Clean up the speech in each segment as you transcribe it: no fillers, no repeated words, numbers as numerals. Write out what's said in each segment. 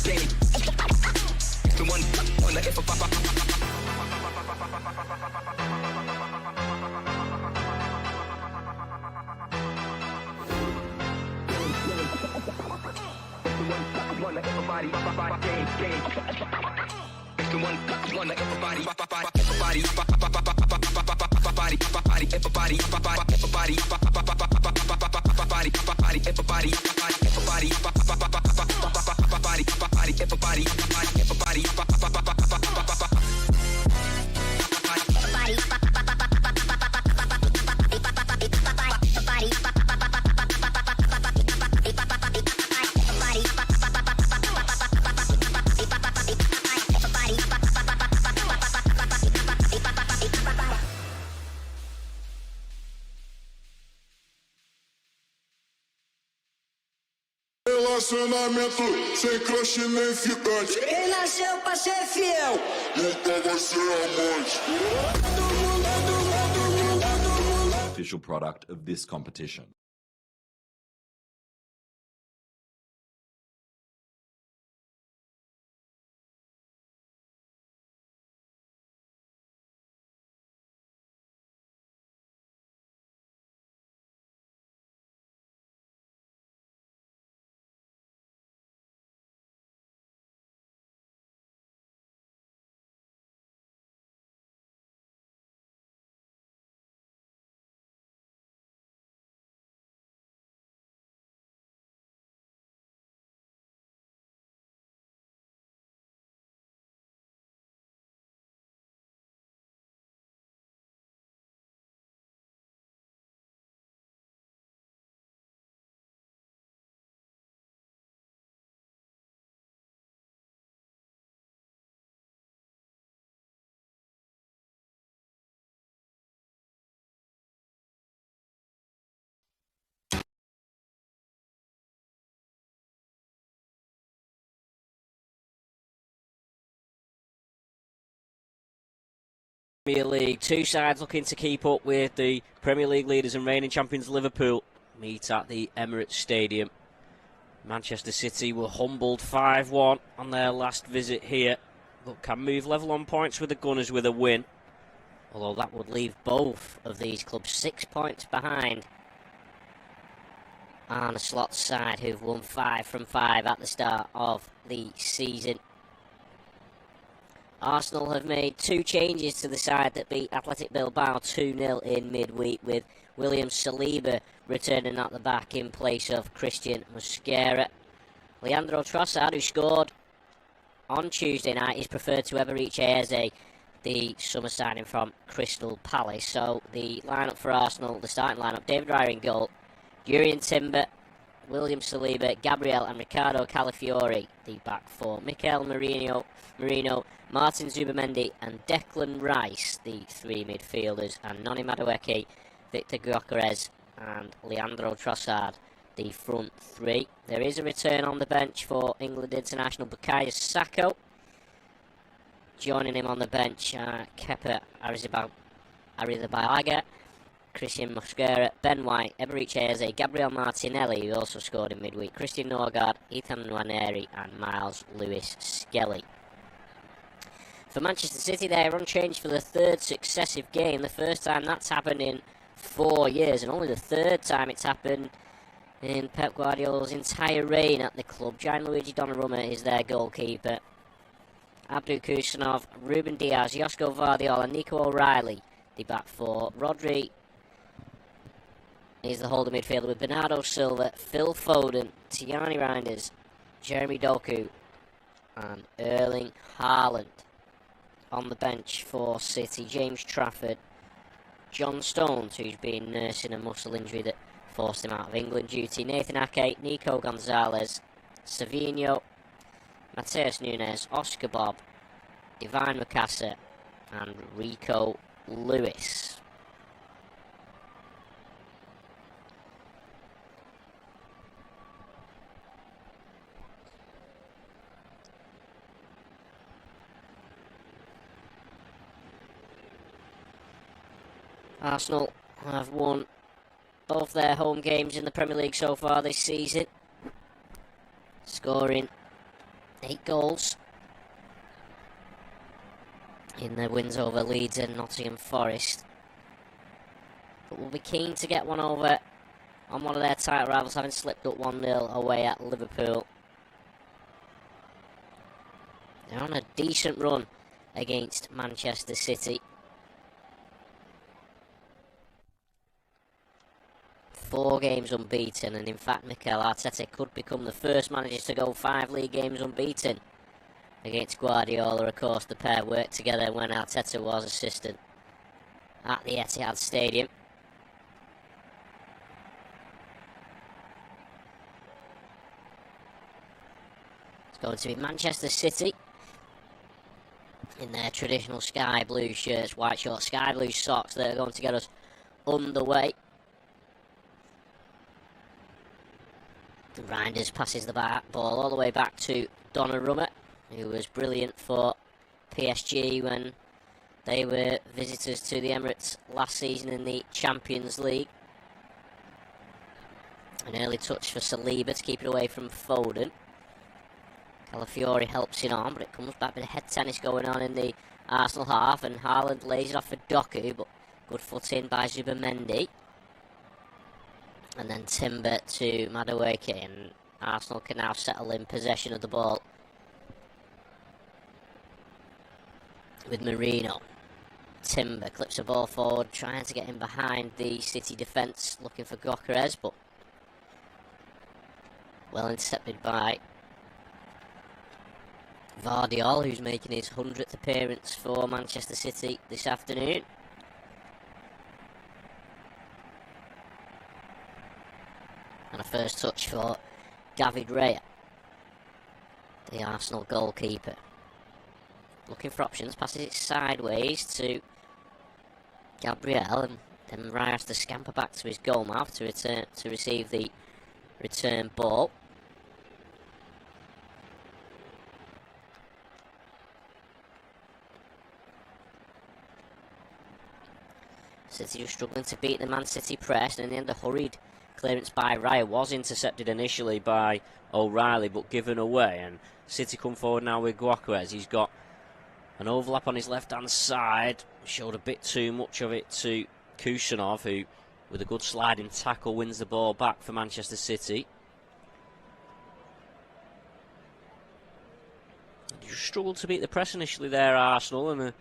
game. The one that if one that everybody game. It's the one that everybody Relacionamento sem crush nem ficante. Quem nasceu pra ser fiel Nunca vai ser amante. Official product of this competition. Premier League, two sides looking to keep up with the Premier League leaders and reigning champions Liverpool meet at the Emirates Stadium. Manchester City were humbled 5-1 on their last visit here, but can move level on points with the Gunners with a win, although that would leave both of these clubs 6 points behind Arne Slot's side, who've won 5 from 5 at the start of the season. Arsenal have made 2 changes to the side that beat Athletic Bilbao 2-0 in midweek, with William Saliba returning at the back in place of Christian Mosquera. Leandro Trossard, who scored on Tuesday night, is preferred to Eberechi Eze, the summer signing from Crystal Palace. So the lineup for Arsenal, the starting lineup: David Raya in goal, Jurrien Timber, William Saliba, Gabriel and Ricardo Calafiori, the back four. Mikel Merino, Martin Zubamendi and Declan Rice, the 3 midfielders, and Noni Madueke, Victor Gyökeres and Leandro Trossard, the front 3. There is a return on the bench for England international Bukayo Saka. Joining him on the bench, Kepa Arrizabalaga, Christian Mosquera, Ben White, Eberechi Eze, Gabriel Martinelli, who also scored in midweek, Christian Norgard, Ethan Nwaneri and Miles Lewis-Skelly. For Manchester City, they are unchanged for the 3rd successive game, the first time that's happened in 4 years, and only the 3rd time it's happened in Pep Guardiola's entire reign at the club. Gianluigi Donnarumma is their goalkeeper. Abdou Kusanov, Ruben Diaz, Josko Vardiol and Nico O'Reilly, the back 4. Rodri is the holding midfielder with Bernardo Silva, Phil Foden, Tierney Reinders, Jeremy Doku and Erling Haaland. On the bench for City, James Trafford, John Stones, who's been nursing a muscle injury that forced him out of England duty, Nathan Ake, Nico Gonzalez, Savinho, Mateus Nunes, Oscar Bob, Divine Mukasa and Rico Lewis. Arsenal have won both their home games in the Premier League so far this season, scoring 8 goals in their wins over Leeds and Nottingham Forest. But we'll be keen to get one over on one of their title rivals, having slipped up 1-0 away at Liverpool. They're on a decent run against Manchester City. 4 games unbeaten, and in fact Mikel Arteta could become the first manager to go 5 league games unbeaten against Guardiola. Of course, the pair worked together when Arteta was assistant at the Etihad Stadium. It's going to be Manchester City in their traditional sky blue shirts, white shorts, sky blue socks that are going to get us underway. Reinders passes the ball all the way back to Donnarumma, who was brilliant for PSG when they were visitors to the Emirates last season in the Champions League. An early touch for Saliba to keep it away from Foden. Calafiori helps it on, but it comes back with a head tennis going on in the Arsenal half, and Haaland lays it off for Doku, but good foot in by Zubamendi. And then Timber to Madueke, and Arsenal can now settle in possession of the ball with Merino. Timber clips the ball forward, trying to get in behind the City defence, looking for Gyökeres, but well intercepted by Vardiol, who's making his 100th appearance for Manchester City this afternoon. And a first touch for David Raya, the Arsenal goalkeeper. Looking for options, passes it sideways to Gabriel, and then Raya has to scamper back to his goal mouth to receive the return ball. City just struggling to beat the Man City press, and in the end a hurried clearance by Raya was intercepted initially by O'Reilly but given away, and City come forward now with Gyökeres. He's got an overlap on his left hand side, showed a bit too much of it to Kusanov, who with a good sliding tackle wins the ball back for Manchester City. You struggled to beat the press initially there, Arsenal, and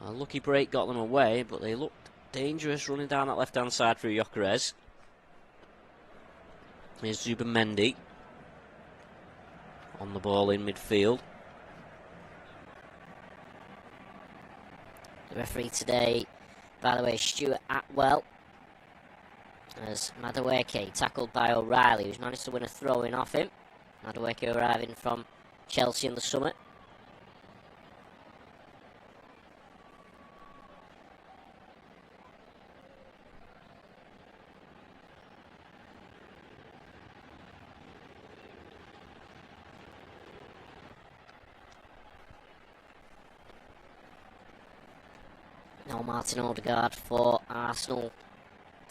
a lucky break got them away, but they looked dangerous running down that left hand side for Gyökeres. Here's Zubamendi on the ball in midfield. The referee today, by the way, Stuart Atwell, as Madueke tackled by O'Reilly, who's managed to win a throw-in off him. Madueke arriving from Chelsea in the summer. Now Martin Odegaard for Arsenal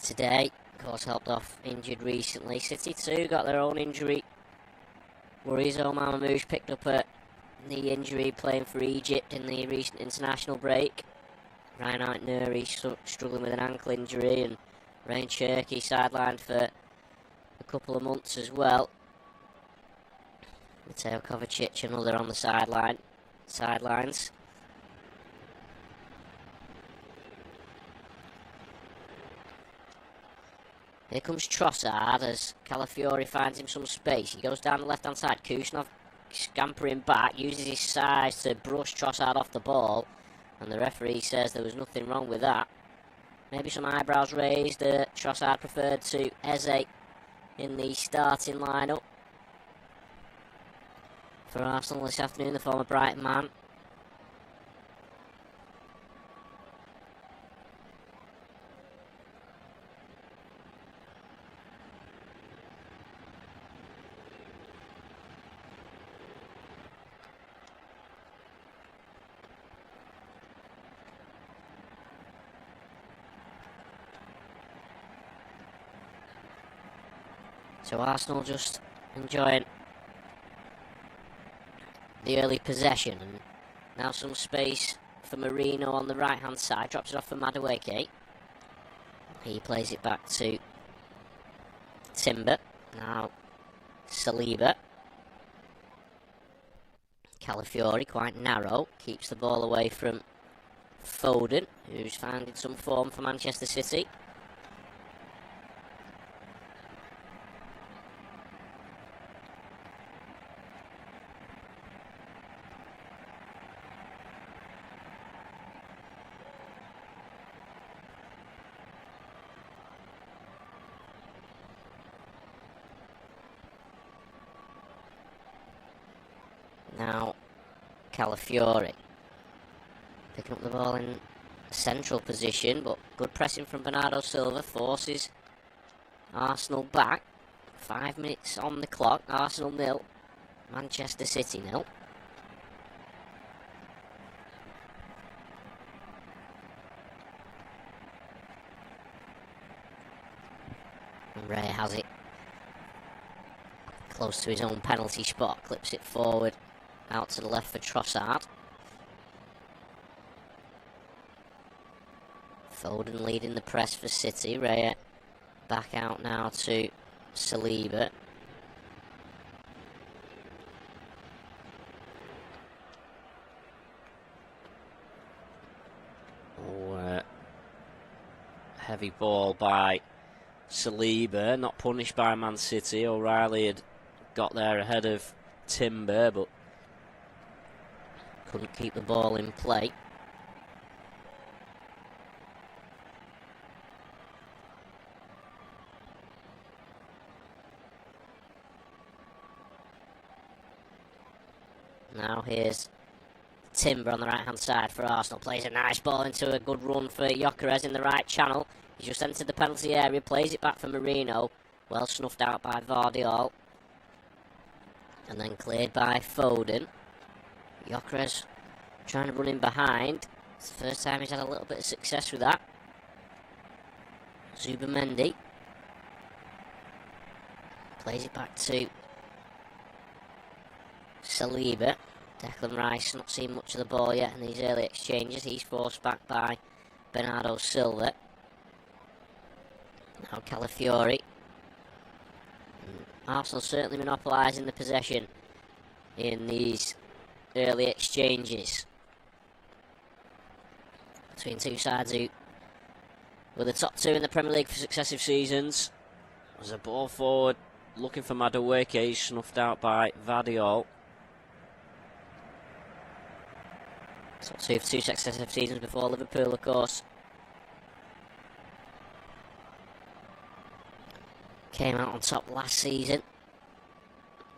today. Of course, helped off injured recently. City too got their own injury worries. Omar Mamouche picked up a knee injury playing for Egypt in the recent international break. Reinhard Nuri struggling with an ankle injury, and Ryan Cherky sidelined for a couple of months as well. Mateo Kovacic another on the sidelines. Here comes Trossard as Calafiori finds him some space. He goes down the left hand side. Kusanov scampering back, uses his size to brush Trossard off the ball, and the referee says there was nothing wrong with that. Maybe some eyebrows raised. Trossard preferred to Eze in the starting lineup for Arsenal this afternoon, the former Brighton man. So Arsenal just enjoying the early possession. And now some space for Marino on the right-hand side. Drops it off for Madueke. He plays it back to Timber. Now Saliba. Calafiori, quite narrow. Keeps the ball away from Foden, who's finding some form for Manchester City. Now Calafiori picking up the ball in central position, but good pressing from Bernardo Silva forces Arsenal back. 5 minutes on the clock. Arsenal 0, Manchester City 0. And Ray has it close to his own penalty spot, clips it forward out to the left for Trossard. Foden leading the press for City. Raya back out now to Saliba. Heavy ball by Saliba, not punished by Man City. O'Reilly had got there ahead of Timber, but couldn't keep the ball in play. Now here's Timber on the right hand side for Arsenal. Plays a nice ball into a good run for Gyökeres in the right channel. He's just entered the penalty area, plays it back for Marino. Well snuffed out by Vardiol. And then cleared by Foden. Gyökeres trying to run in behind. It's the first time he's had a little bit of success with that. Zubamendi plays it back to Saliba. Declan Rice not seen much of the ball yet in these early exchanges. He's forced back by Bernardo Silva. Now Calafiori. Arsenal certainly monopolising the possession in these early exchanges between two sides who were the top two in the Premier League for successive seasons. There's a ball forward looking for Madueke. He's snuffed out by Vardiol. Top two for two successive seasons before Liverpool, of course. Came out on top last season.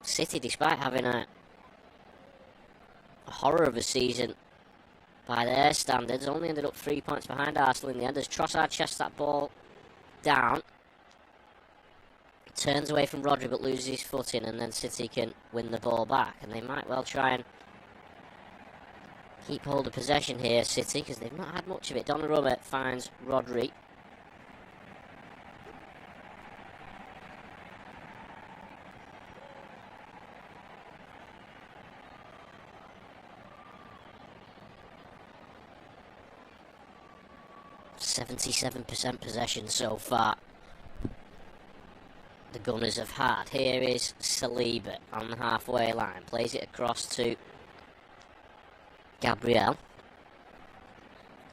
City, despite having a horror of a season by their standards, only ended up 3 points behind Arsenal in the end as Trossard chests that ball down. Turns away from Rodri but loses his footing, and then City can win the ball back. And they might well try and keep hold of possession here, City, because they've not had much of it. Donnarumma finds Rodri. .77% possession so far the Gunners have had. Here is Saliba on the halfway line. Plays it across to Gabriel.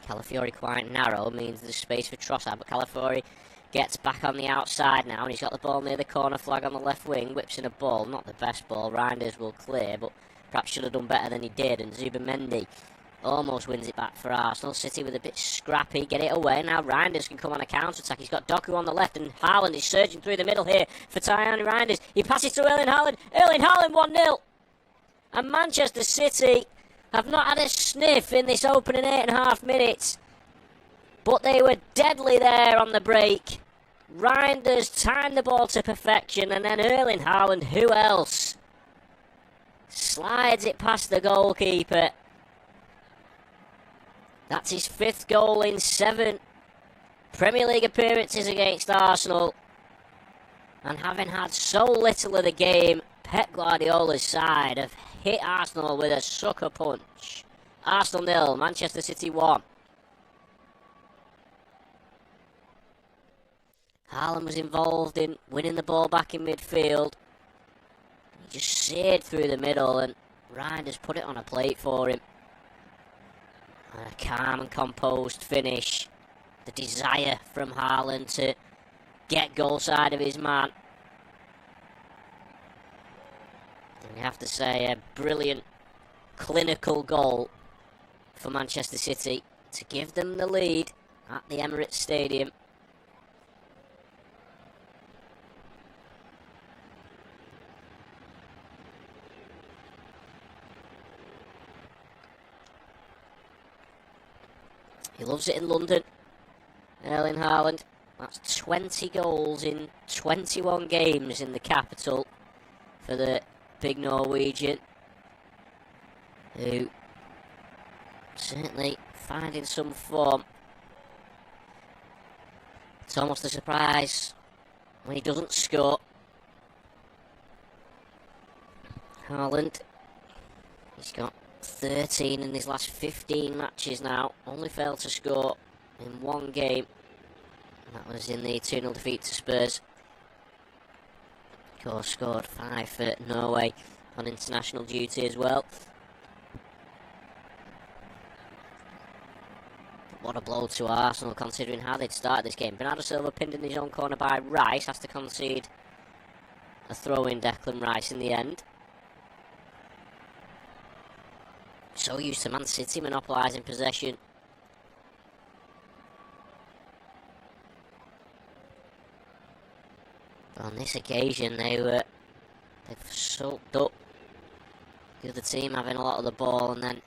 Calafiori quite narrow, means there's space for Trossard, but Calafiori gets back on the outside now, and he's got the ball near the corner flag on the left wing. Whips in a ball, not the best ball. Reinders will clear, but perhaps should have done better than he did, and Zubamendi almost wins it back for Arsenal. City with a bit scrappy, get it away. Now Reinders can come on a counter-attack. He's got Doku on the left, and Haaland is surging through the middle here for Tyani Reinders. He passes to Erling Haaland. Erling Haaland 1-0. And Manchester City have not had a sniff in this opening 8.5 minutes. But they were deadly there on the break. Reinders timed the ball to perfection, and then Erling Haaland, who else, slides it past the goalkeeper. That's his 5th goal in 7 Premier League appearances against Arsenal. And having had so little of the game, Pep Guardiola's side have hit Arsenal with a sucker punch. Arsenal 0, Manchester City 1. Haaland was involved in winning the ball back in midfield. He just seared through the middle and Reinders put it on a plate for him. And a calm and composed finish. The desire from Haaland to get goal side of his man. And you have to say, a brilliant, clinical goal for Manchester City to give them the lead at the Emirates Stadium. He loves it in London. Erling Haaland. That's 20 goals in 21 games in the capital for the big Norwegian, who certainly finding some form. It's almost a surprise when he doesn't score. Haaland, he's got 13 in his last 15 matches now. Only failed to score in one game. And that was in the 2-0 defeat to Spurs. Of course, scored 5 for Norway on international duty as well. What a blow to Arsenal, considering how they'd started this game. Bernardo Silva pinned in his own corner by Rice, has to concede a throw-in. Declan Rice in the end. So used to Man City monopolising possession. But on this occasion, they've soaked up the other team having a lot of the ball and then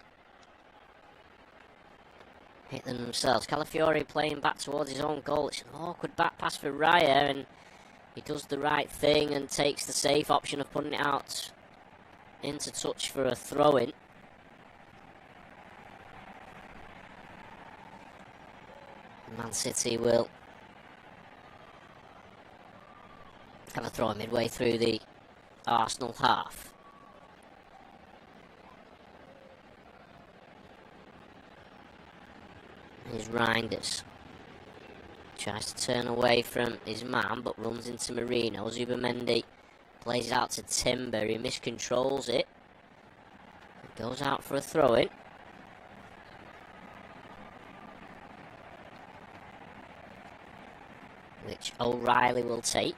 hit them themselves. Calafiori playing back towards his own goal. It's an awkward back pass for Raya, and he does the right thing and takes the safe option of putting it out into touch for a throw-in. Man City will have a throw midway through the Arsenal half. Here's Reinders. Tries to turn away from his man, but runs into Marino. Zubamendi plays it out to Timber. He miscontrols it. Goes out for a throw-in. Which O'Reilly will take.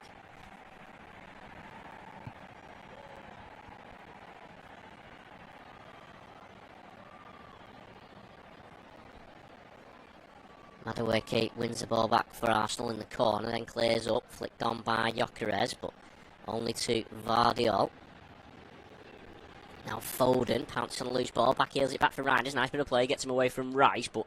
Madueke wins the ball back for Arsenal in the corner, then clears up, flicked on by Gyökeres, but only to Vardiol. Now Foden pouncing on a loose ball, back heels it back for Reinders. Nice bit of play, gets him away from Rice, but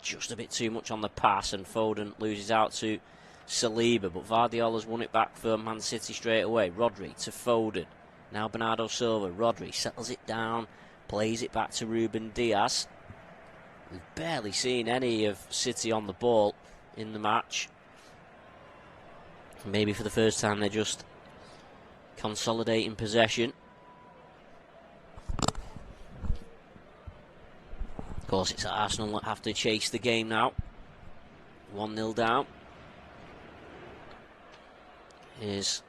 just a bit too much on the pass, and Foden loses out to Saliba, but Vardiol has won it back for Man City straight away. Rodri to Foden. Now Bernardo Silva. Rodri settles it down, plays it back to Ruben Diaz. We've barely seen any of City on the ball in the match. Maybe for the first time they're just consolidating possession. Of course, it's Arsenal that have to chase the game now. 1-0 down. Here's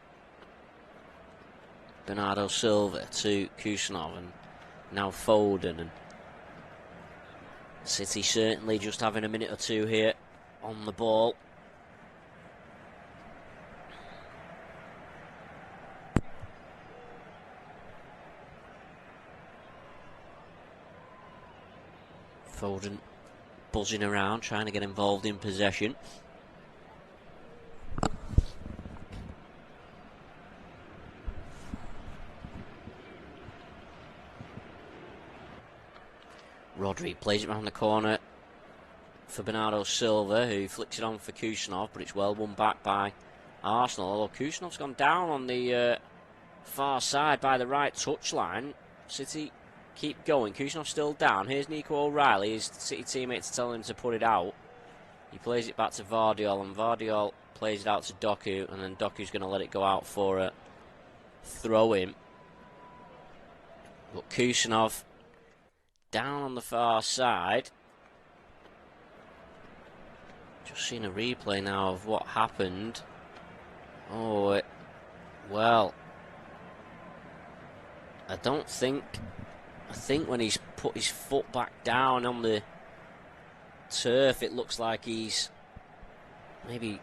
Bernardo Silva to Kusanov, and now Foden, and City certainly just having a minute or two here on the ball. Foden buzzing around, trying to get involved in possession. Rodri plays it around the corner for Bernardo Silva, who flicks it on for Kusanov, but it's well won back by Arsenal. Although Kusanov's gone down on the far side by the right touchline. City keep going. Kusanov's still down. Here's Nico O'Reilly, his City teammate, to tell him to put it out. He plays it back to Vardiol, and Vardiol plays it out to Doku, and then Doku's going to let it go out for a throw-in. But Kusanov down on the far side. Just seen a replay now of what happened. Oh, well, I think when he's put his foot back down on the turf, it looks like he's maybe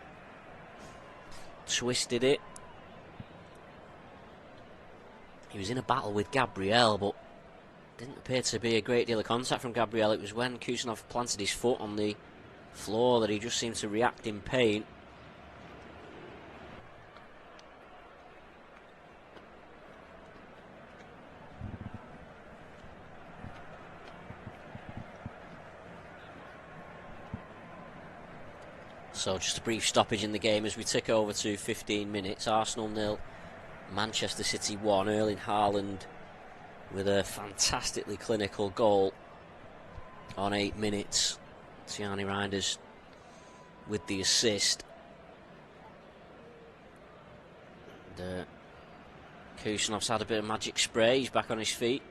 twisted it. He was in a battle with Gabriel, but didn't appear to be a great deal of contact from Gabriel. It was when Kusanov planted his foot on the floor that he just seemed to react in pain. So just a brief stoppage in the game as we tick over to 15 minutes. Arsenal 0, Manchester City 1. Erling Haaland with a fantastically clinical goal on 8 minutes. Tierney Reinders with the assist. And Kusanov's had a bit of magic spray. He's back on his feet.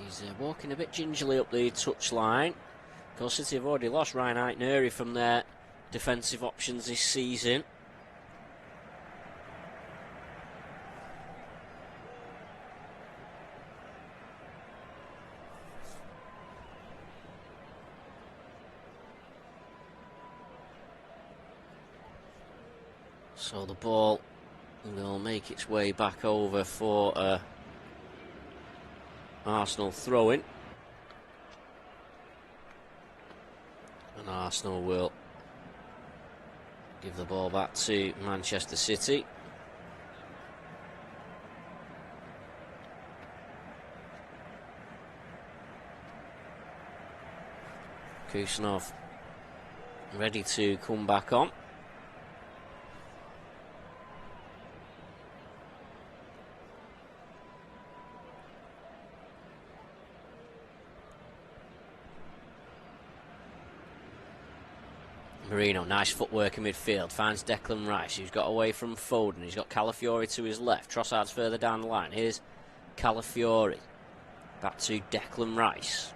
He's walking a bit gingerly up the touchline. Of course, City have already lost Ryan Aitneri from their defensive options this season. So the ball will make its way back over for Arsenal throw-in. And Arsenal will give the ball back to Manchester City. Kusanov ready to come back on. Marino, nice footwork in midfield, finds Declan Rice, who's got away from Foden. He's got Calafiori to his left. Trossard's further down the line. Here's Calafiori. Back to Declan Rice.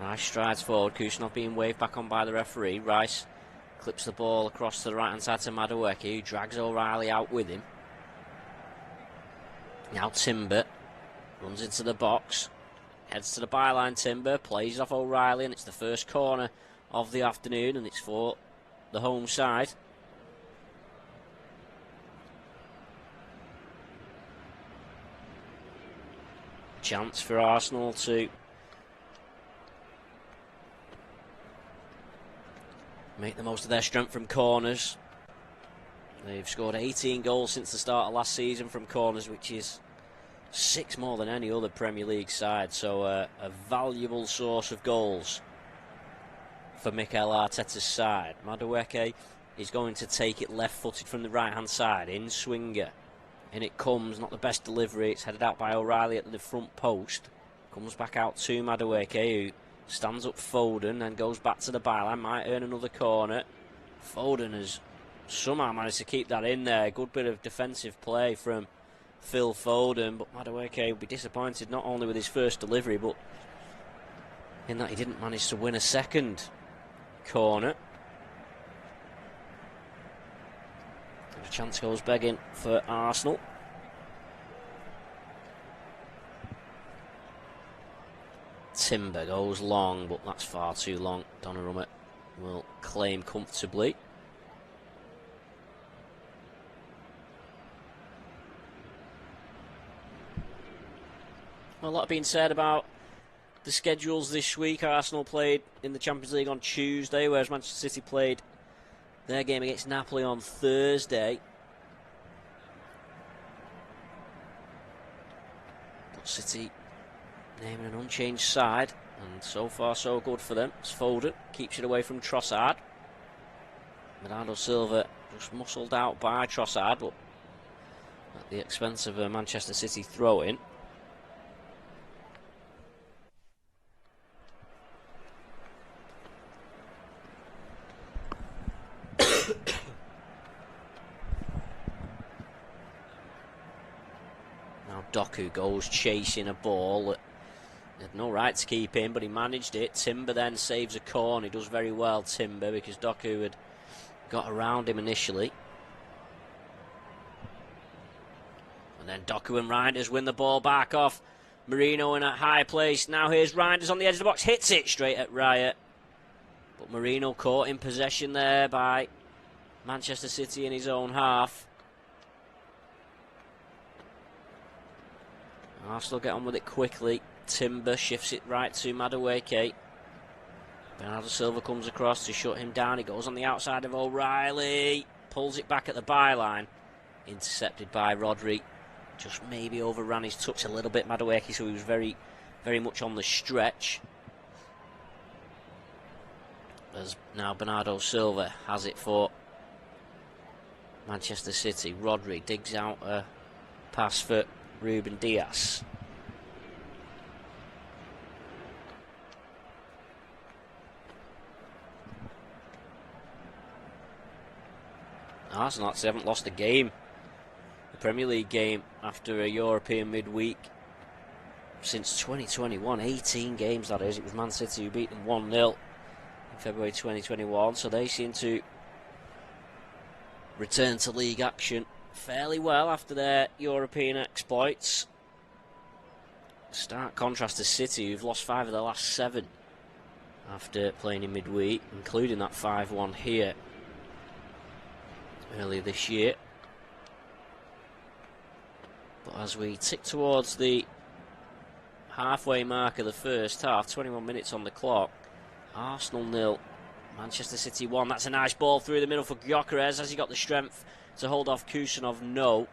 Rice strides forward. Kusanov being waved back on by the referee. Rice clips the ball across to the right-hand side to Madueke, who drags O'Reilly out with him. Now Timber runs into the box. Heads to the byline, Timber. Plays off O'Reilly, and it's the first corner of the afternoon, and it's for the home side. Chance for Arsenal to make the most of their strength from corners. They've scored 18 goals since the start of last season from corners, which is 6 more than any other Premier League side, so a valuable source of goals for Mikel Arteta's side. Madueke is going to take it left-footed from the right-hand side, in swinger. In it comes, not the best delivery, it's headed out by O'Reilly at the front post. Comes back out to Madueke, who stands up Foden and goes back to the byline, might earn another corner. Foden has somehow managed to keep that in there. Good bit of defensive play from Phil Foden, but Madueke will be disappointed not only with his first delivery, but in that he didn't manage to win a second corner. The chance goes begging for Arsenal. Timber goes long, but that's far too long. Donnarumma will claim comfortably. Well, a lot being said about the schedules this week. Arsenal played in the Champions League on Tuesday, whereas Manchester City played their game against Napoli on Thursday. But City naming an unchanged side, and so far so good for them. It's Foden, keeps it away from Trossard. Bernardo Silva just muscled out by Trossard, but at the expense of a Manchester City throw-in. Doku goes chasing a ball that he had no right to keep in, but he managed it. Timber then saves a corner. He does very well, Timber, because Doku had got around him initially. And then Doku and Reinders win the ball back off Marino in a high place. Now here's Reinders on the edge of the box, hits it straight at Riot. But Marino caught in possession there by Manchester City in his own half. Arsenal get on with it quickly. Timber shifts it right to Madueke. Bernardo Silva comes across to shut him down. He goes on the outside of O'Reilly. Pulls it back at the byline. Intercepted by Rodri. Just maybe overran his touch a little bit, Madueke, so he was very, very much on the stretch. As now Bernardo Silva has it for Manchester City. Rodri digs out a pass for Ruben Dias. Arsenal actually haven't lost a game, a Premier League game, after a European midweek since 2021. 18 games, that is. It was Man City who beat them 1-0 in February 2021, so they seem to return to league action fairly well after their European exploits. Stark contrast to City, who've lost 5 of their last 7 after playing in midweek, including that 5-1 here earlier this year. But as we tick towards the halfway mark of the first half, 21 minutes on the clock, Arsenal 0, Manchester City 1. That's a nice ball through the middle for Gyökeres. Has he got the strength to hold off Kusanov? No.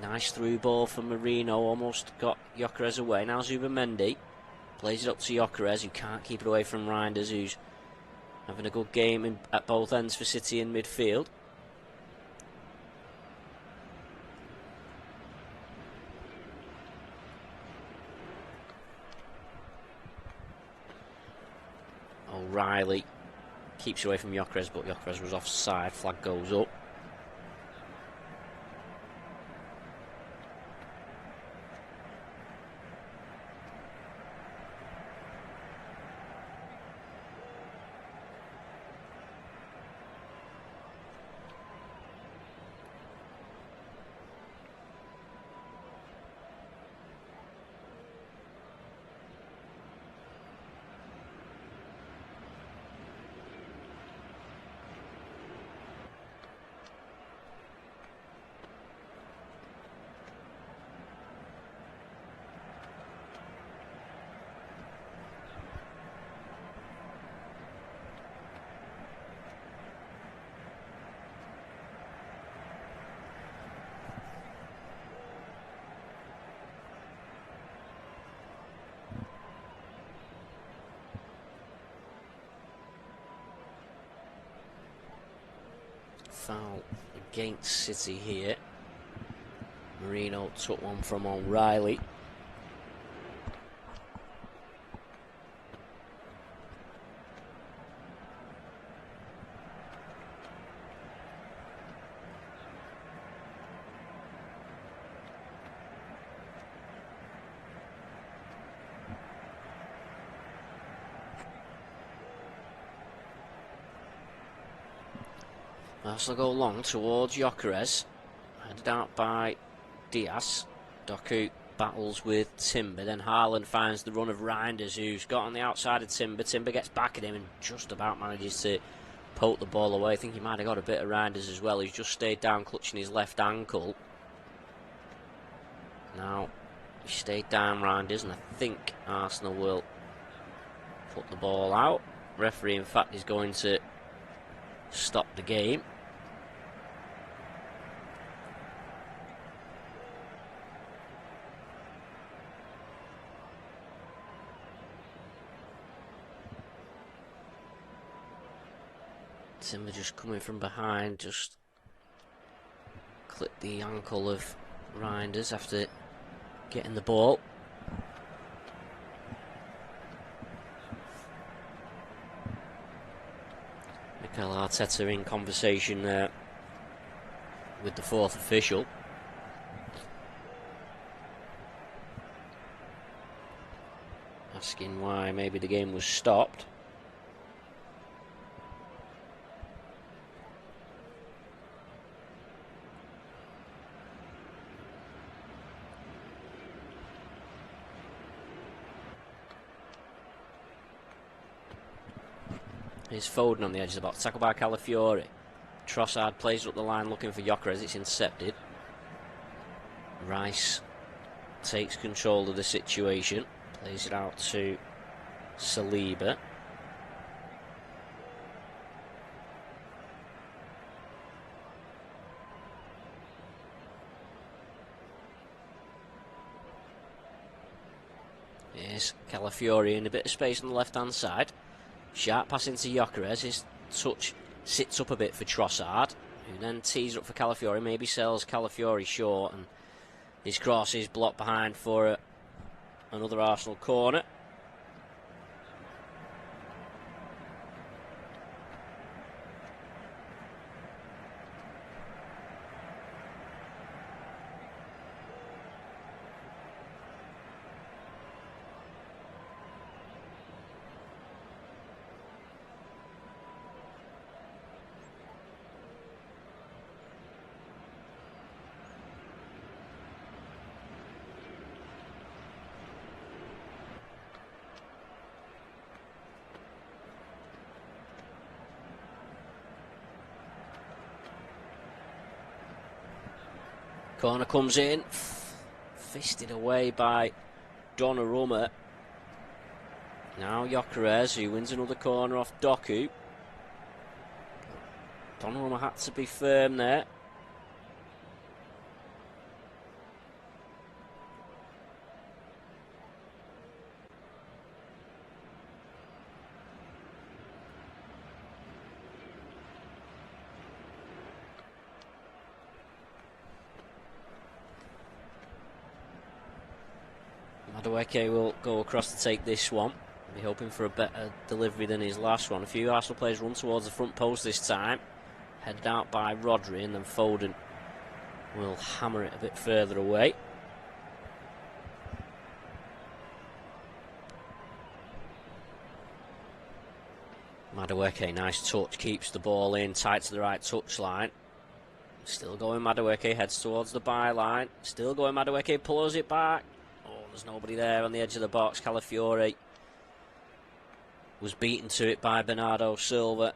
Nice through ball for Marino. Almost got Gyökeres away. Now Zubamendi plays it up to Gyökeres, who can't keep it away from Reinders, who's having a good game at both ends for City in midfield. O'Reilly keeps away from Gyökeres, but Gyökeres was offside. Flag goes up. Foul against City here. Marino took one from O'Reilly. Arsenal go long towards Gyökeres, headed out by Diaz. Doku battles with Timber, then Haaland finds the run of Reinders, who's got on the outside of Timber. Timber gets back at him and just about manages to poke the ball away. I think he might have got a bit of Reinders as well. He's just stayed down clutching his left ankle. Now he stayed down Reinders, and I think Arsenal will put the ball out. Referee, in fact, is going to stop the game. Timber just coming from behind, just clipped the ankle of Reinders after getting the ball. Mikel Arteta in conversation with the fourth official. asking why maybe the game was stopped. Here's Foden on the edge of the box. Tackled by Calafiori. Trossard plays up the line looking for Gyökeres. It's intercepted. Rice takes control of the situation. Plays it out to Saliba. Here's Calafiori in a bit of space on the left-hand side. Sharp pass into Gyökeres. His touch sits up a bit for Trossard, who then tees up for Calafiori. Maybe sells Calafiori short, and his cross is blocked behind for another Arsenal corner. Corner comes in, fisted away by Donnarumma. Now Gyökeres, who wins another corner off Doku. Donnarumma had to be firm there. Madueke will go across to take this one. Be hoping for a better delivery than his last one. A few Arsenal players run towards the front post this time. Headed out by Rodri, and then Foden will hammer it a bit further away. Madueke, nice touch, keeps the ball in, tight to the right touchline. Still going Madueke, heads towards the byline. Still going Madueke, pulls it back. There's nobody there on the edge of the box. Calafiori was beaten to it by Bernardo Silva.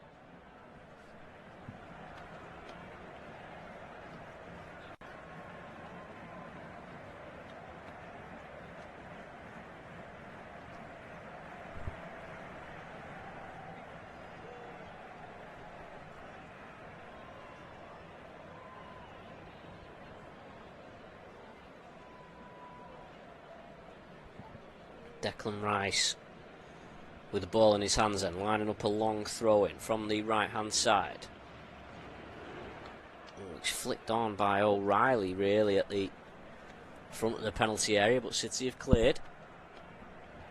Declan Rice with the ball in his hands then, lining up a long throw in from the right hand side. It's flicked on by O'Reilly really at the front of the penalty area, but City have cleared.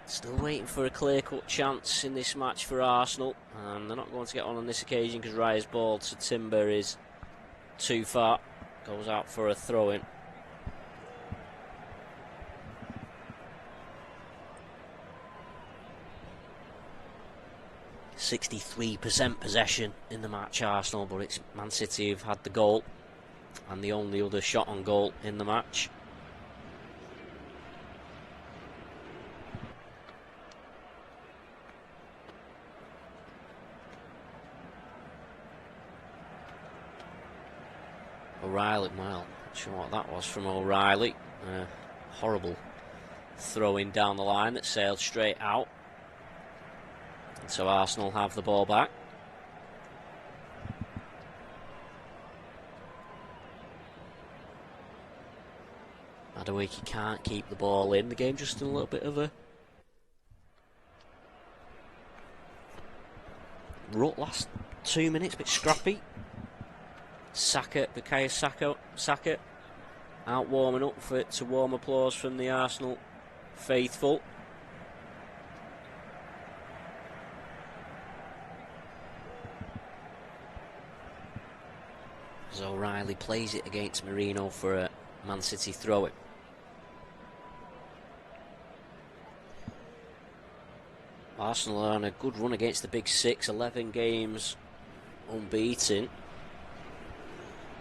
Still waiting for a clear-cut chance in this match for Arsenal, and they're not going to get on this occasion because Raya's ball to Timber is too far. Goes out for a throw-in. 63% possession in the match, Arsenal, but it's Man City who've had the goal and the only other shot on goal in the match. O'Reilly, well, not sure what that was from O'Reilly. Horrible throw-in down the line that sailed straight out. So Arsenal have the ball back. Madueke can't keep the ball in. The game just in a little bit of a rut last 2 minutes, a bit scrappy. Saka, Bukayo Saka out warming up to warm applause from the Arsenal faithful. As O'Reilly plays it against Marino for a Man City throw-in. Arsenal are on a good run against the Big Six, 11 games unbeaten.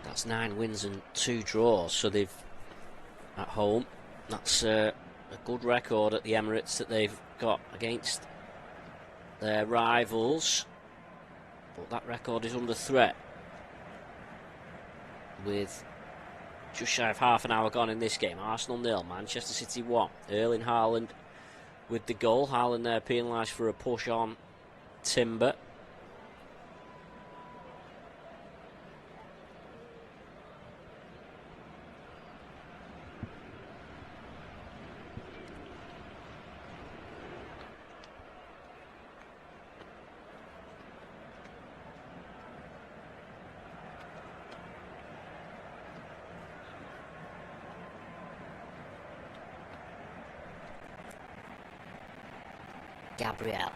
That's 9 wins and 2 draws, so they've, at home, that's a good record at the Emirates that they've got against their rivals. But that record is under threat with just shy of half an hour gone in this game. Arsenal 0, Manchester City 1. Erling Haaland with the goal. Haaland there penalised for a push on Timber. Gabriel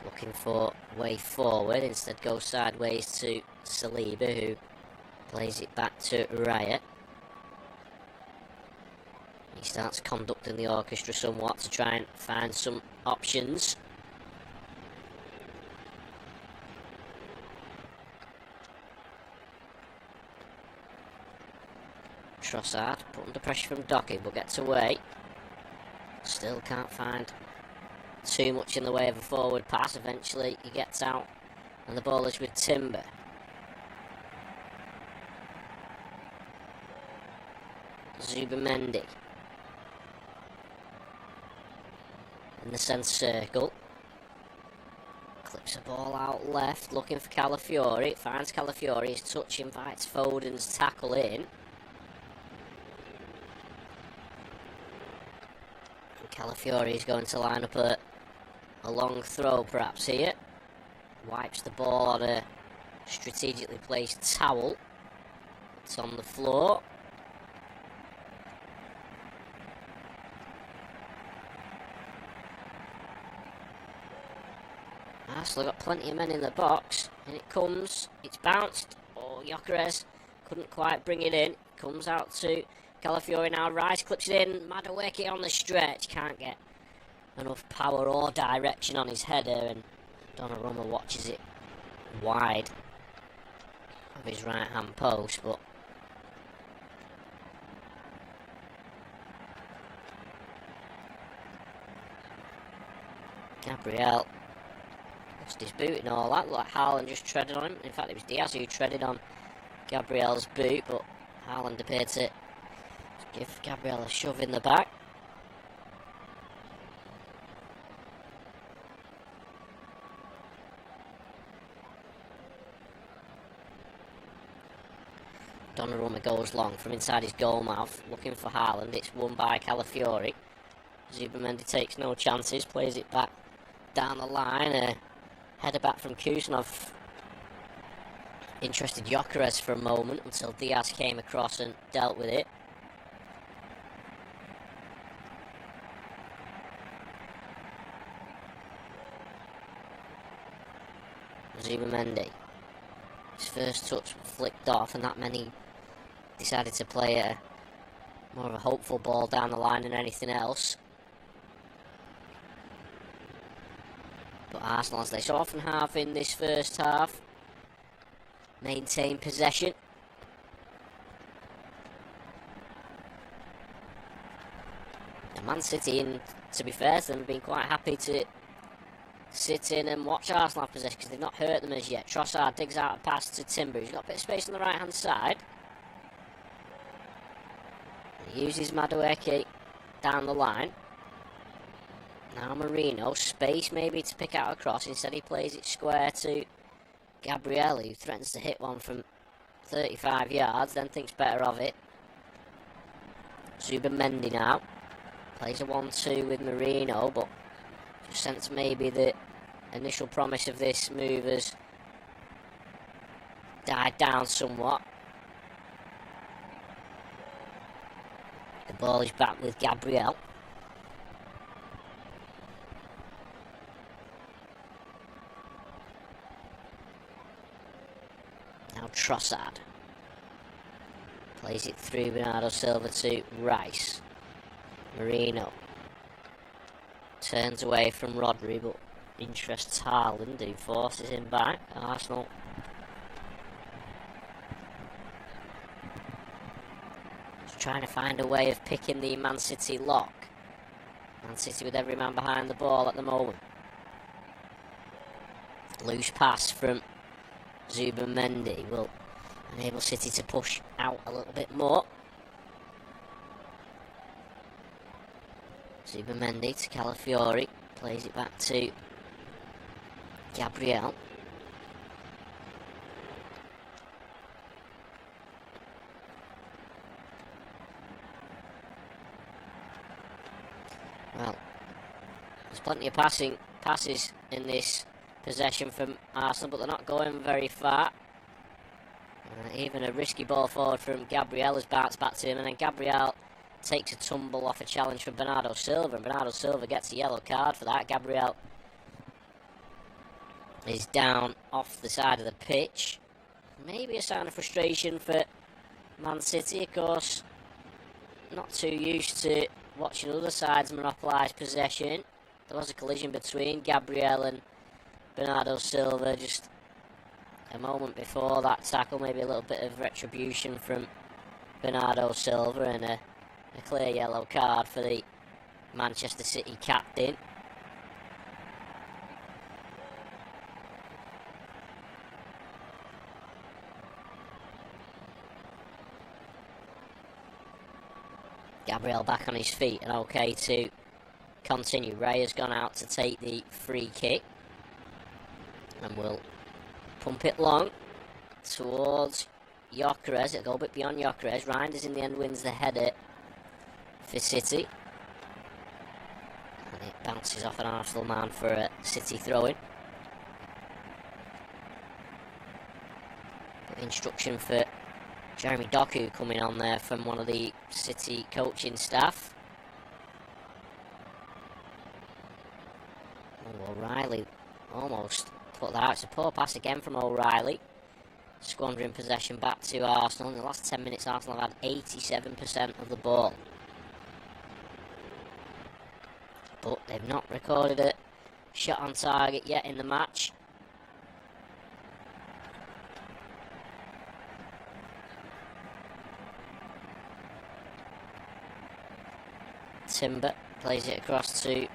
looking for way forward, instead goes sideways to Saliba, who plays it back to Raya. He starts conducting the orchestra somewhat to try and find some options. Trossard put under pressure from Docky, but gets away. Still can't find too much in the way of a forward pass. Eventually he gets out and the ball is with Timber. Zubamendi in the centre circle. Clips the ball out left, looking for Calafiori. Finds Calafiori, his touch invites Foden's tackle in. Calafiori is going to line up a long throw perhaps here. Wipes the ball on a strategically placed towel. It's on the floor. Arsenal got plenty of men in the box, and it comes, it's bounced. Oh, Gyökeres couldn't quite bring it in. Comes out to Calafiori now. Rice clips it in. Madueke on the stretch, can't get enough power or direction on his header, and Donnarumma watches it wide of his right hand post, but Gabriel lost his boot and all that. Looked like Haaland just treaded on him. In fact, it was Diaz who treaded on Gabriel's boot, but Haaland appeared to give Gabriel a shove in the back. Donnarumma goes long from inside his goal mouth, looking for Haaland. It's won by Calafiori. Zubamendi takes no chances, plays it back down the line. A header back from Kuznov interested Gyökeres for a moment until Diaz came across and dealt with it. Zubamendi, his first touch flicked off, and that meant he decided to play a more of a hopeful ball down the line than anything else. But Arsenal, as they so often have in this first half, maintain possession. And Man City, and to be fair to them, have been quite happy to sit in and watch Arsenal have possession because they've not hurt them as yet. Trossard digs out a pass to Timber. He's got a bit of space on the right hand side. He uses Madueke down the line. Now Marino, space maybe to pick out a cross. Instead he plays it square to Gabriel, who threatens to hit one from 35 yards, then thinks better of it. Zubamendi now plays a 1-2 with Marino, but just sense maybe the initial promise of this move has died down somewhat. The ball is back with Gabriel. Now Trossard plays it through Bernardo Silva to Rice. Marino Turns away from Rodri, but interests Haaland, who forces him back. Arsenal just trying to find a way of picking the Man City lock. Man City with every man behind the ball at the moment. Loose pass from Zubimendi will enable City to push out a little bit more. Zubimendi to Calafiori, plays it back to Gabriel. Well, there's plenty of passes in this possession from Arsenal, but they're not going very far. Even a risky ball forward from Gabriel has bounced back to him, and then Gabriel takes a tumble off a challenge from Bernardo Silva, and Bernardo Silva gets a yellow card for that. Gabriel is down off the side of the pitch. Maybe a sign of frustration for Man City, of course. Not too used to watching other sides monopolise possession. There was a collision between Gabriel and Bernardo Silva just a moment before that tackle. Maybe a little bit of retribution from Bernardo Silva, and a clear yellow card for the Manchester City captain. Gabriel back on his feet and okay to continue. Ray has gone out to take the free kick and will pump it long towards Gyökeres. It'll go a bit beyond Gyökeres. Reinders in the end wins the header for City, and it bounces off an Arsenal man for a City throw-in. Instruction for Jeremy Doku coming on there from one of the City coaching staff. Oh, O'Reilly almost put that out. It's a poor pass again from O'Reilly, squandering possession back to Arsenal. In the last 10 minutes, Arsenal have had 87% of the ball, but they've not recorded a shot on target yet in the match. Timber plays it across to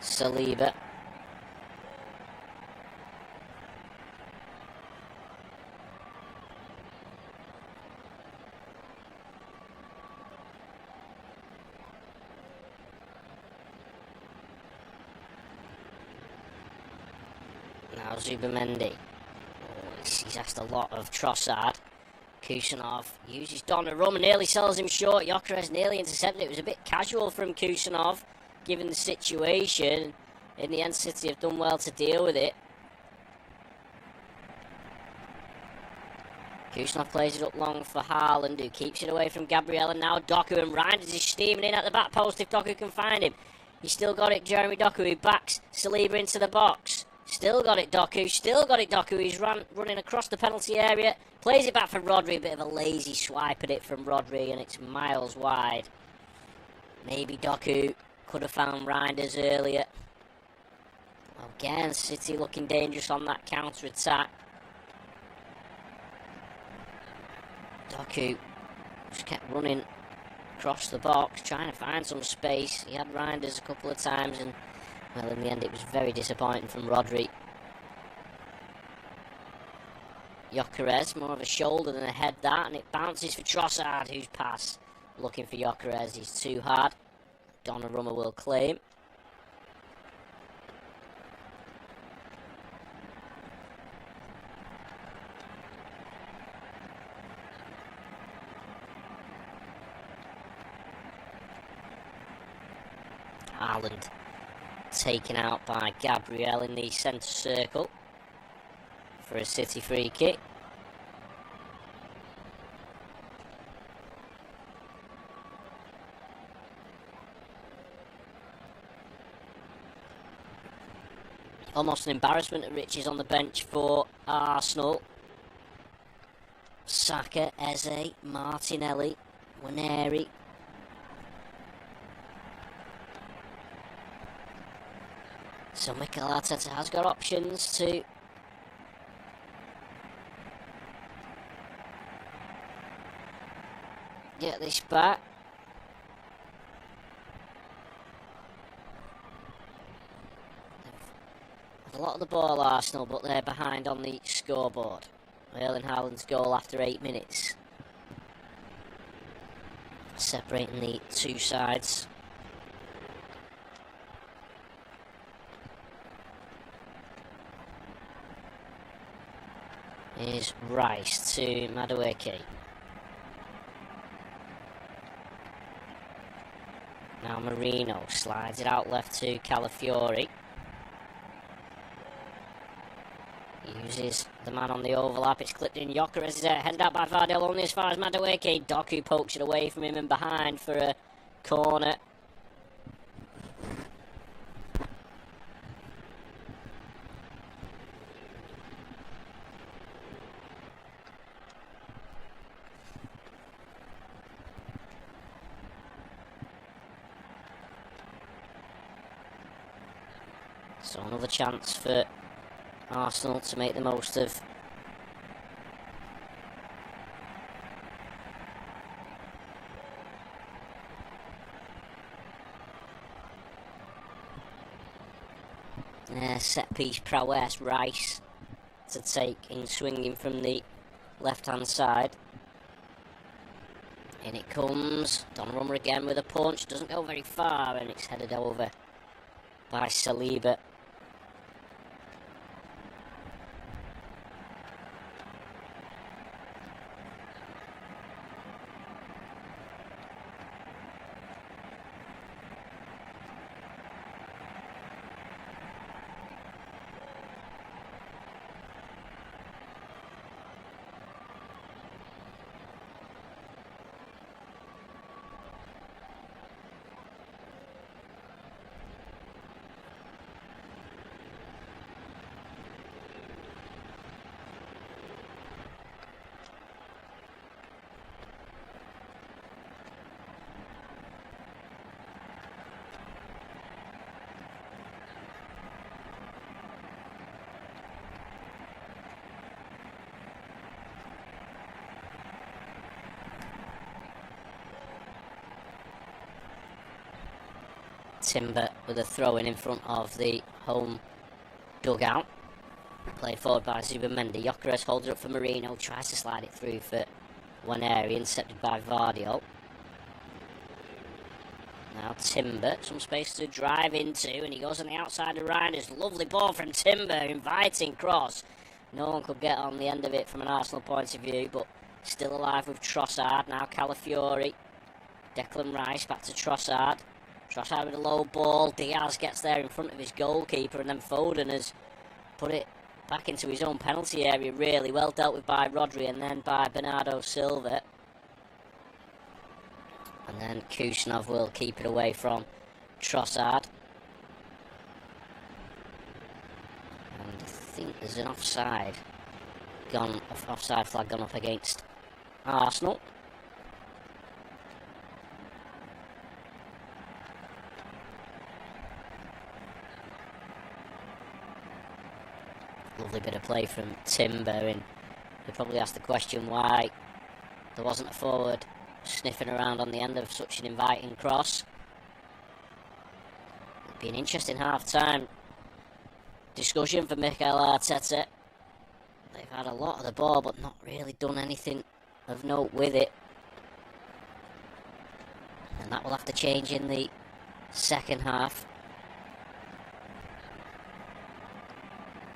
Saliba. Now Zubimendi. He's asked a lot of Trossard. Kusanov uses Donnarumma, nearly sells him short. Gyökeres nearly intercepted it. It was a bit casual from Kusanov, given the situation. In the end, City have done well to deal with it. Kusanov plays it up long for Haaland, who keeps it away from Gabriel, and now Doku, and Reinders is steaming in at the back post if Doku can find him. He's still got it, Jeremy Doku, who backs Saliba into the box. Still got it, Doku. He's running across the penalty area. Plays it back for Rodri. A bit of a lazy swipe at it from Rodri, and it's miles wide. Maybe Doku could have found Reinders earlier. Again, City looking dangerous on that counter-attack. Doku just kept running across the box, trying to find some space. He had Reinders a couple of times, and well, in the end, it was very disappointing from Rodri. Gyökeres, more of a shoulder than a head that, and it bounces for Trossard, whose pass looking for Gyökeres. He's too hard. Donnarumma will claim. Haaland taken out by Gabriel in the centre circle for a City free kick. Almost an embarrassment of riches on the bench for Arsenal. Saka, Eze, Martinelli, Waneri. So Mikel Arteta has got options to get this back. A lot of the ball, Arsenal, but they're behind on the scoreboard. Erling Haaland's goal after 8 minutes, separating the two sides. Here's Rice to Madueke. Now Marino slides it out left to Calafiori. Uses the man on the overlap. It's clipped in. Gyökeres is headed out by Vardyol only as far as Madueke. Doku pokes it away from him and behind for a corner. So another chance for Arsenal to make the most of set piece prowess. Rice to take in, swinging from the left hand side. In it comes. Donnarumma again with a punch, doesn't go very far, and it's headed over by Saliba. Timber with a throw in front of the home dugout. Played forward by Zubamendi. Gyökeres holds it up for Marino. Tries to slide it through for Waneri. Intercepted by Vardyol. Now Timber. Some space to drive into. And he goes on the outside of Reinders. Lovely ball from Timber. Inviting cross. No one could get on the end of it from an Arsenal point of view. But still alive with Trossard. Now Calafiori. Declan Rice back to Trossard. Trossard with a low ball. Diaz gets there in front of his goalkeeper, and then Foden has put it back into his own penalty area. Really well dealt with by Rodri and then by Bernardo Silva. And then Kusanov will keep it away from Trossard. And I think there's an offside flag gone up against Arsenal. Lovely bit of play from Timber, and you probably asked the question why there wasn't a forward sniffing around on the end of such an inviting cross. It'd be an interesting half-time discussion for Mikel Arteta. They've had a lot of the ball but not really done anything of note with it, and that will have to change in the second half.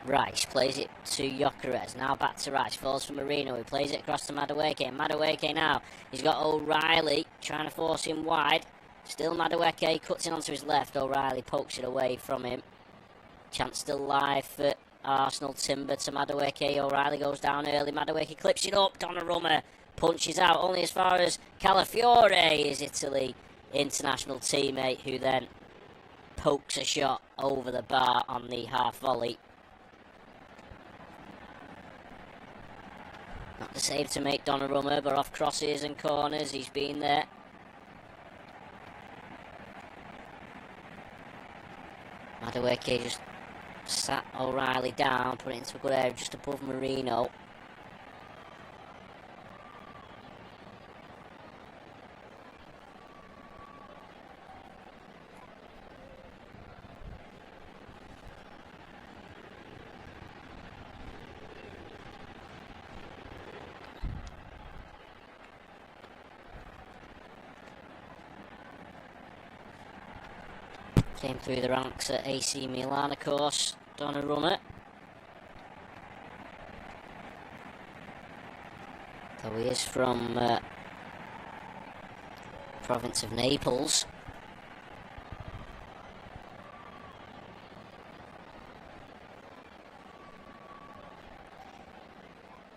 Rice plays it to Gyökeres. Now back to Rice. Falls for Marino. He plays it across to Madueke. Madueke now. He's got O'Reilly trying to force him wide. Still Madueke. Cuts in onto his left. O'Reilly pokes it away from him. Chance still live for Arsenal. Timber to Madueke. O'Reilly goes down early. Madueke clips it up. Donnarumma punches out only as far as Calafiori, his Italy international teammate, who then pokes a shot over the bar on the half volley. Not the save to make Donnarumma, but off crosses and corners, he's been there. Madueke just sat O'Reilly down, put it into a good area just above Marino. Came through the ranks at AC Milan, of course, Donnarumma. Though he is from province of Naples.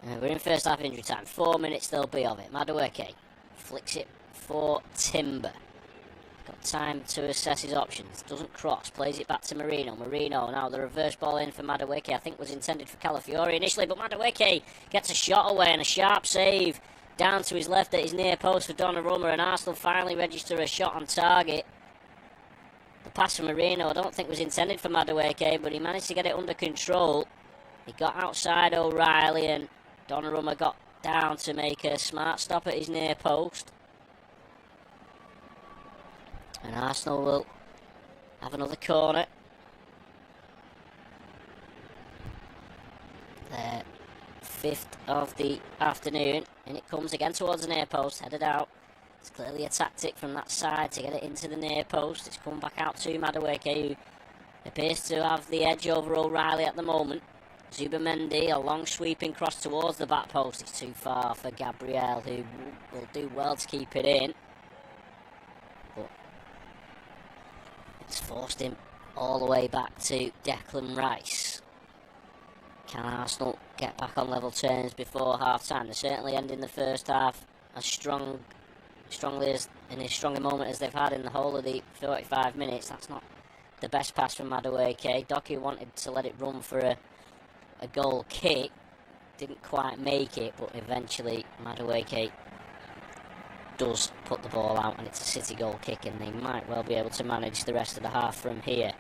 We're in first half injury time. 4 minutes there'll be of it. Madueke flicks it for Timber. Got time to assess his options. Doesn't cross. Plays it back to Marino. Marino now the reverse ball in for Madueke. I think was intended for Calafiori initially, but Madueke gets a shot away and a sharp save down to his left at his near post for Donnarumma, and Arsenal finally register a shot on target. The pass from Marino I don't think was intended for Madueke, but he managed to get it under control. He got outside O'Reilly and Donnarumma got down to make a smart stop at his near post. And Arsenal will have another corner. Their 5th of the afternoon. And it comes again towards the near post, headed out. It's clearly a tactic from that side to get it into the near post. It's come back out to Madueke, who appears to have the edge over O'Reilly at the moment. Zubamendi, a long sweeping cross towards the back post. It's too far for Gabriel, who will do well to keep it in. But it's forced him all the way back to Declan Rice. Can Arsenal get back on level terms before half-time? They're certainly ending the first half as strongly as in as strong a moment as they've had in the whole of the 45 minutes. That's not the best pass from Madueke. Doku wanted to let it run for a goal kick. Didn't quite make it, but eventually Madueke does put the ball out and it's a City goal kick, and they might well be able to manage the rest of the half from here.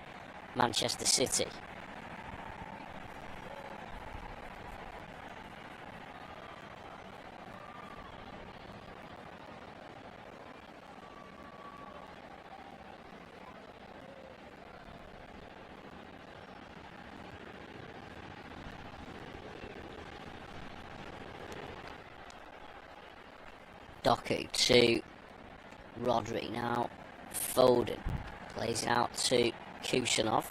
Manchester City. Doku to Rodri now. Foden plays it out to Kusanov.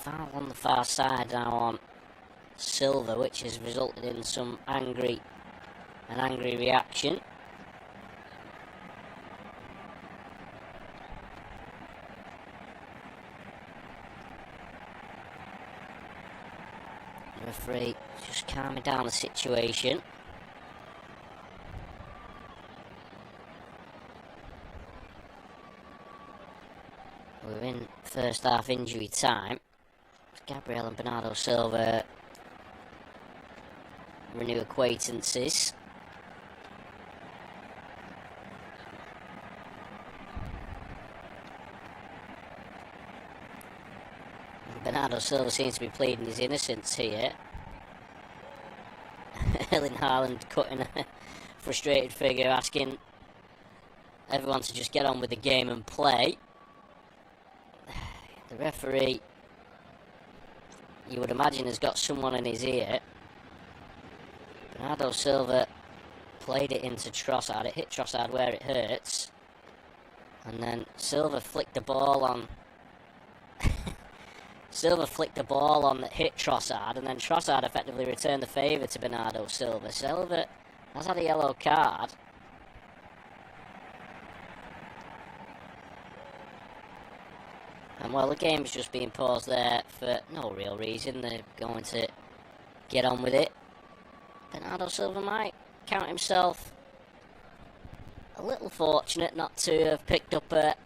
Foul on the far side now on Silva, which has resulted in some angry reaction. The referee just calming down the situation. We're in first half injury time. Gabriel and Bernardo Silva renew acquaintances. Bernardo Silva seems to be pleading his innocence here. Erling Haaland cutting a frustrated figure, asking everyone to just get on with the game and play. The referee, you would imagine, has got someone in his ear. Bernardo Silva played it into Trossard. It hit Trossard where it hurts. And then Silva flicked the ball on... Silva flicked the ball on that hit Trossard, and then Trossard effectively returned the favour to Bernardo Silva. Silva has had a yellow card. And well, the game's just being paused there for no real reason. They're going to get on with it. Bernardo Silva might count himself a little fortunate not to have picked up a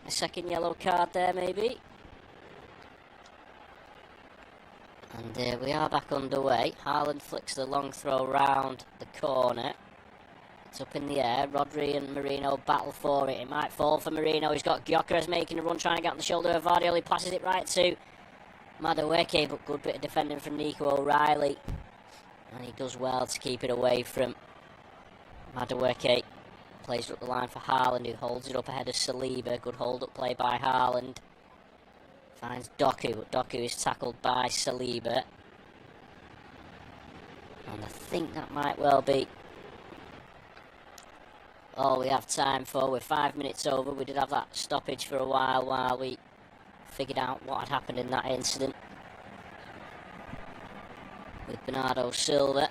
second yellow card there, maybe. And we are back underway. Haaland flicks the long throw round the corner. It's up in the air. Rodri and Marino battle for it. It might fall for Marino. He's got Gyökeres making a run, trying to get on the shoulder of Vardiol. He passes it right to Madueke, but good bit of defending from Nico O'Reilly. And he does well to keep it away from Madueke. Plays it up the line for Haaland, who holds it up ahead of Saliba. Good hold-up play by Haaland. Finds Doku, but Doku is tackled by Saliba. And I think that might well be all we have time for. We're 5 minutes over. We did have that stoppage for a while we figured out what had happened in that incident with Bernardo Silva.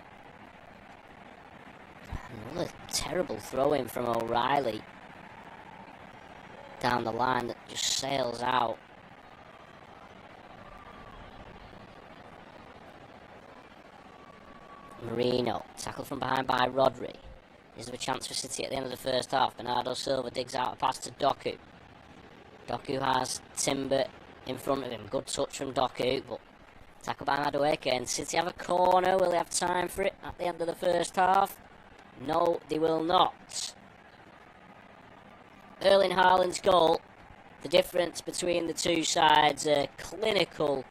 Another terrible throw-in from O'Reilly down the line that just sails out. Marino, tackled from behind by Rodri. Is there a chance for City at the end of the first half? Bernardo Silva digs out a pass to Doku. Doku has Timber in front of him. Good touch from Doku, but tackled by Madueke. And City have a corner. Will they have time for it at the end of the first half? No, they will not. Erling Haaland's goal. The difference between the two sides, a clinical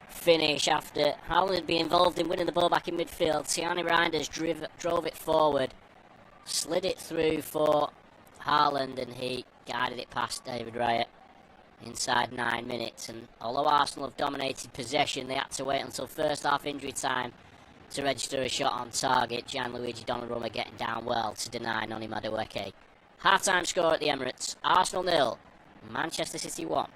finish after Haaland had been involved in winning the ball back in midfield. Tiani Reinders drove it forward, slid it through for Haaland, and he guided it past David Raya inside 9 minutes. And although Arsenal have dominated possession, they had to wait until first half injury time to register a shot on target. Gianluigi Donnarumma getting down well to deny Noni Madueke. Half-time score at the Emirates. Arsenal 0, Manchester City 1.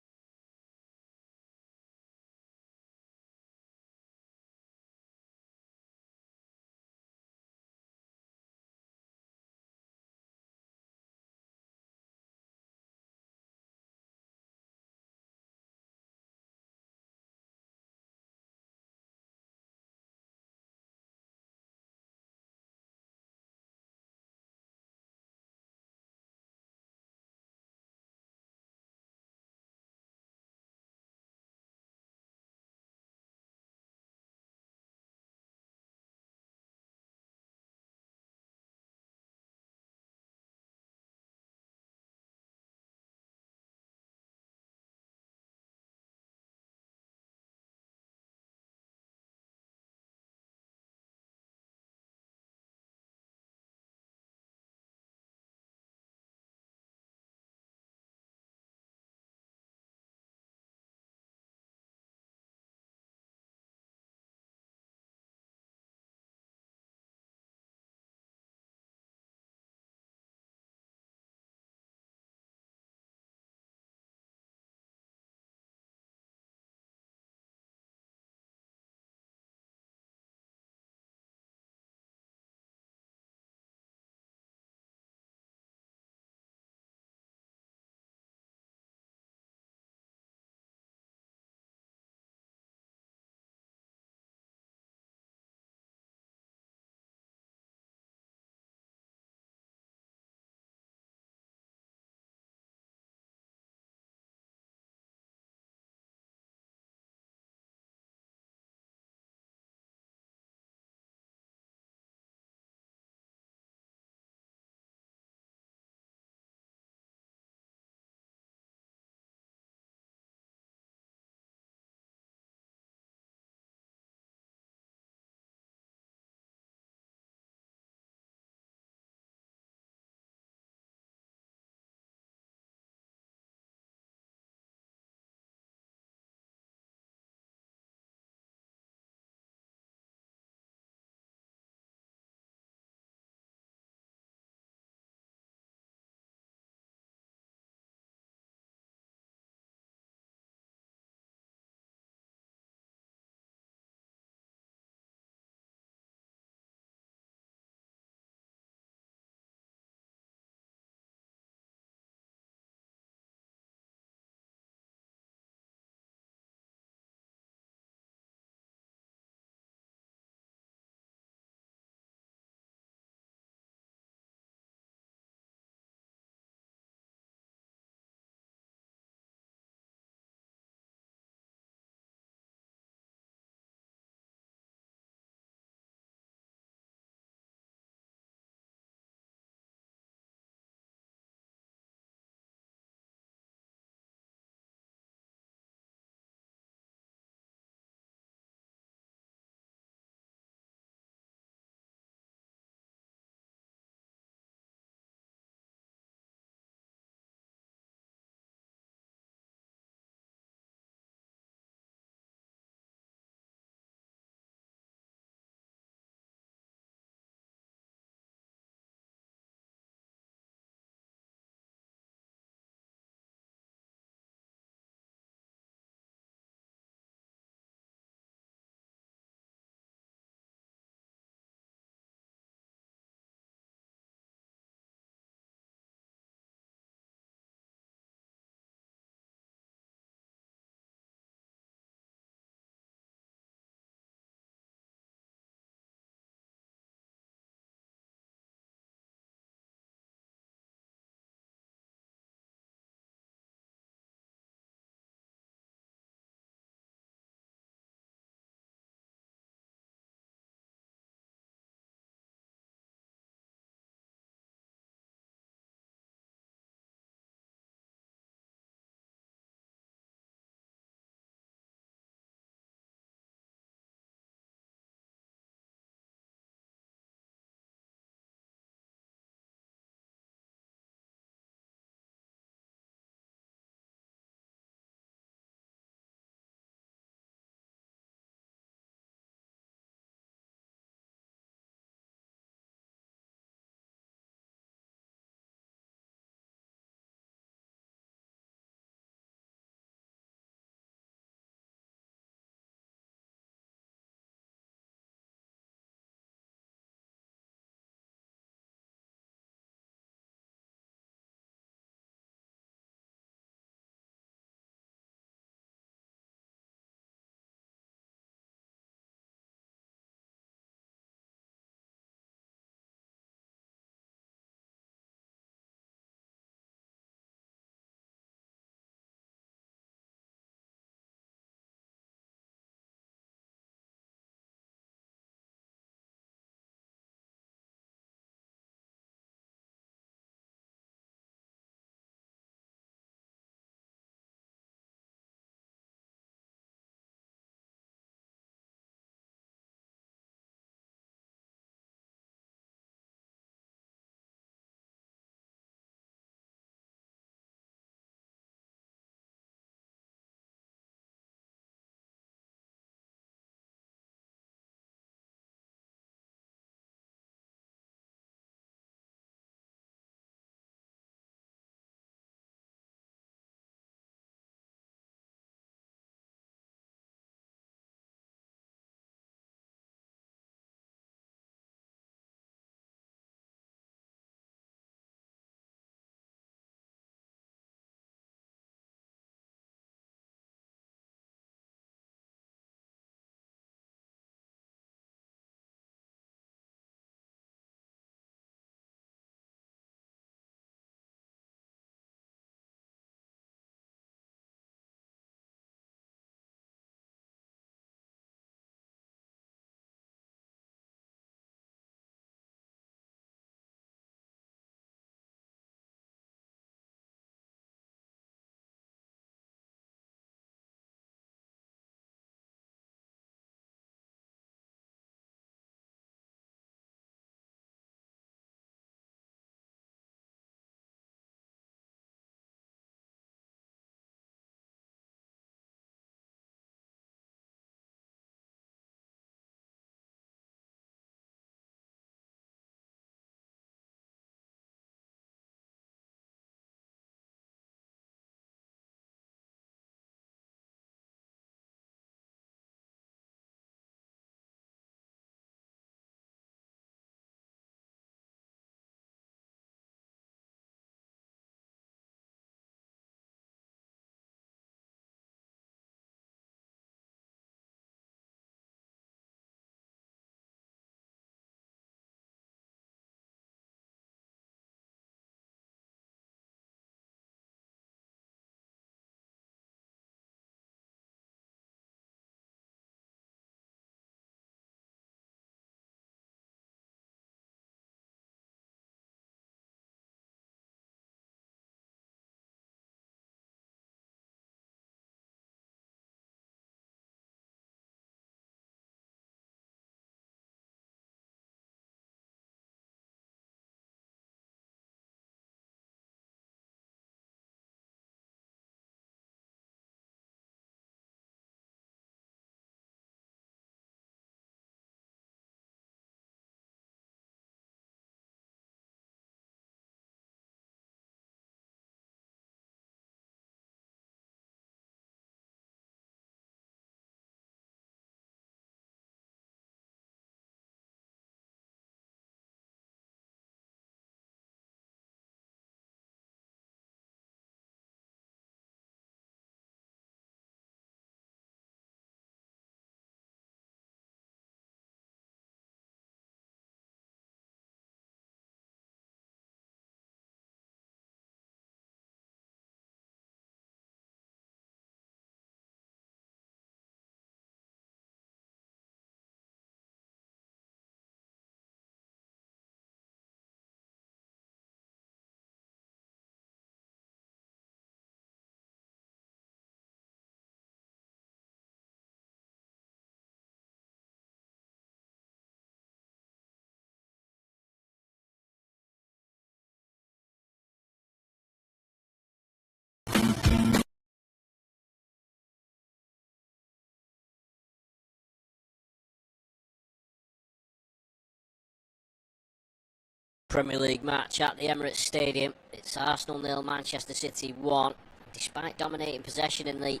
Premier League match at the Emirates Stadium. It's Arsenal 0, Manchester City 1. Despite dominating possession in the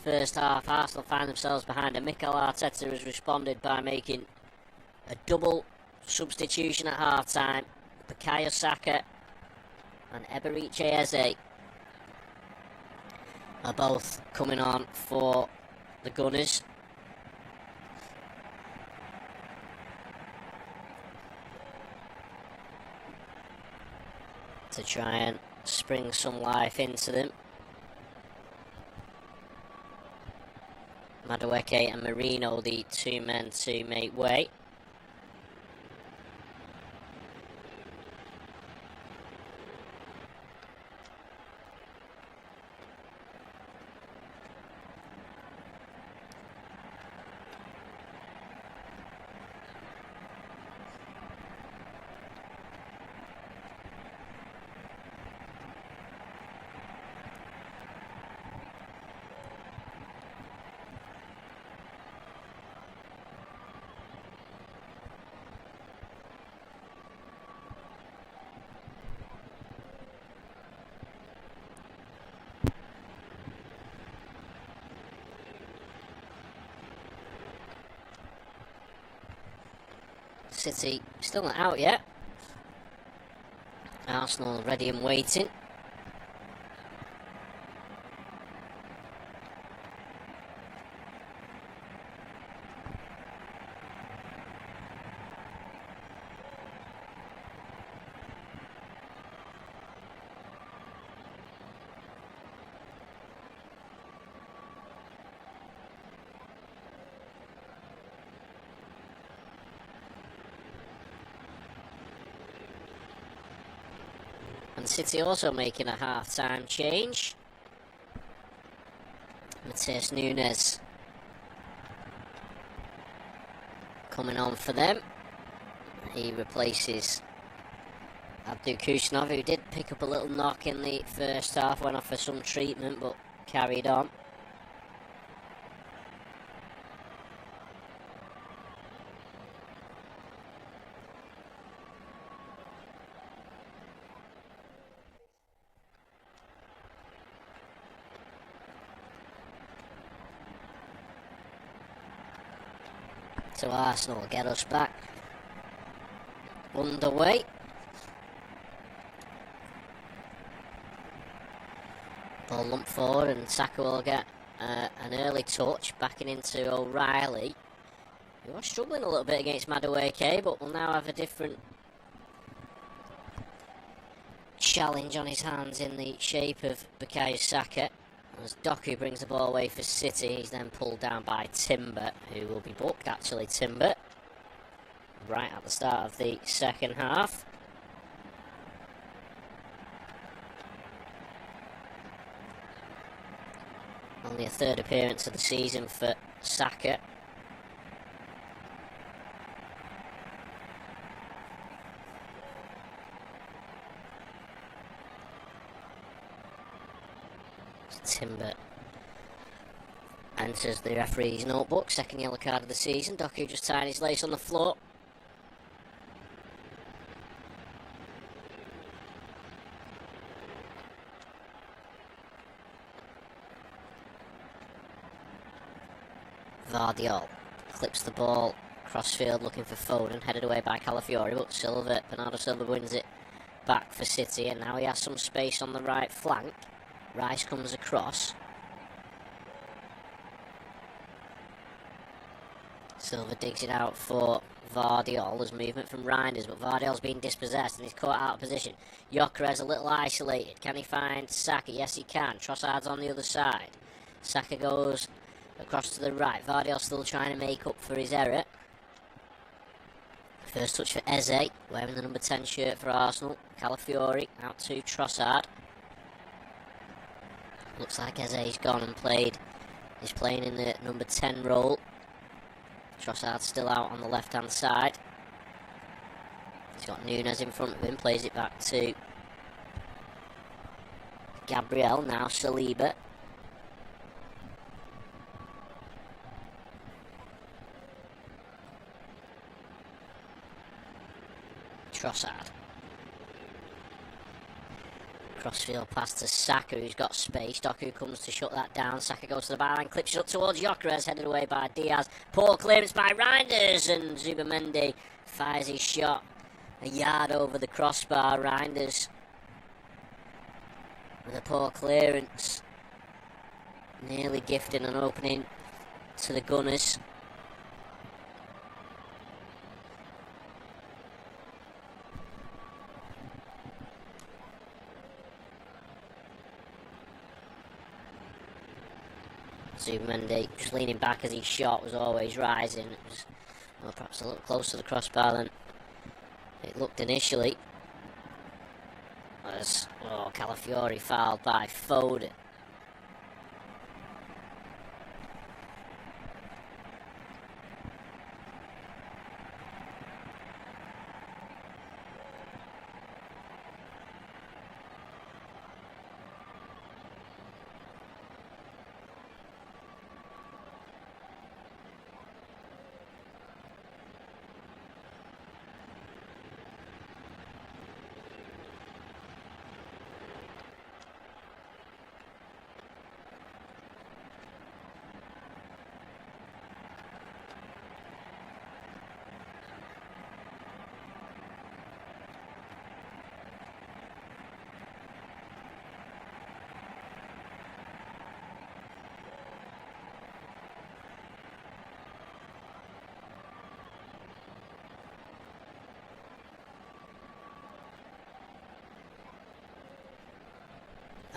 first half, Arsenal find themselves behind, and Mikel Arteta has responded by making a double substitution at half-time. Bukayo Saka and Emerel are both coming on for the Gunners. To try and spring some life into them. Madueke and Marino, the two men to make way. City still not out yet. Arsenal ready and waiting. And City also making a half-time change. Matheus Nunes coming on for them. He replaces Abdul Kushnov, who did pick up a little knock in the first half, went off for some treatment but carried on. So Arsenal will get us back underway. Ball lumped forward and Saka will get an early touch, backing into O'Reilly, who was struggling a little bit against Madueke, but will now have a different challenge on his hands in the shape of Bukayo Saka. As Doku brings the ball away for City, he's then pulled down by Timber, who will be booked, actually, Timber, right at the start of the second half. Only a third appearance of the season for Saka. Timber enters the referee's notebook, second yellow card of the season. Doku just tying his lace on the floor. Vardiol clips the ball crossfield looking for Foden, headed away by Calafiori, but Bernardo Silva wins it back for City, and now he has some space on the right flank. Rice comes across. Silva digs it out for Vardiol. There's movement from Reinders, but Vardiol's been dispossessed and he's caught out of position. Gyökeres a little isolated. Can he find Saka? Yes, he can. Trossard's on the other side. Saka goes across to the right. Vardiol still trying to make up for his error. First touch for Eze, wearing the number 10 shirt for Arsenal. Calafiori out to Trossard. Looks like Eze's gone and played. He's playing in the number 10 role. Trossard's still out on the left-hand side. He's got Nunes in front of him. Plays it back to Gabriel. Now Saliba. Trossard. Crossfield pass to Saka, who's got space. Doku comes to shut that down. Saka goes to the byline, clips it up towards Gyökeres, headed away by Diaz. Poor clearance by Reinders, and Zubamendi fires his shot a yard over the crossbar. Reinders with a poor clearance, nearly gifting an opening to the Gunners. Zubamendi just leaning back as his shot was always rising. It was, well, perhaps a little close to the crossbar than it looked initially. As Calafiori fouled by Foden.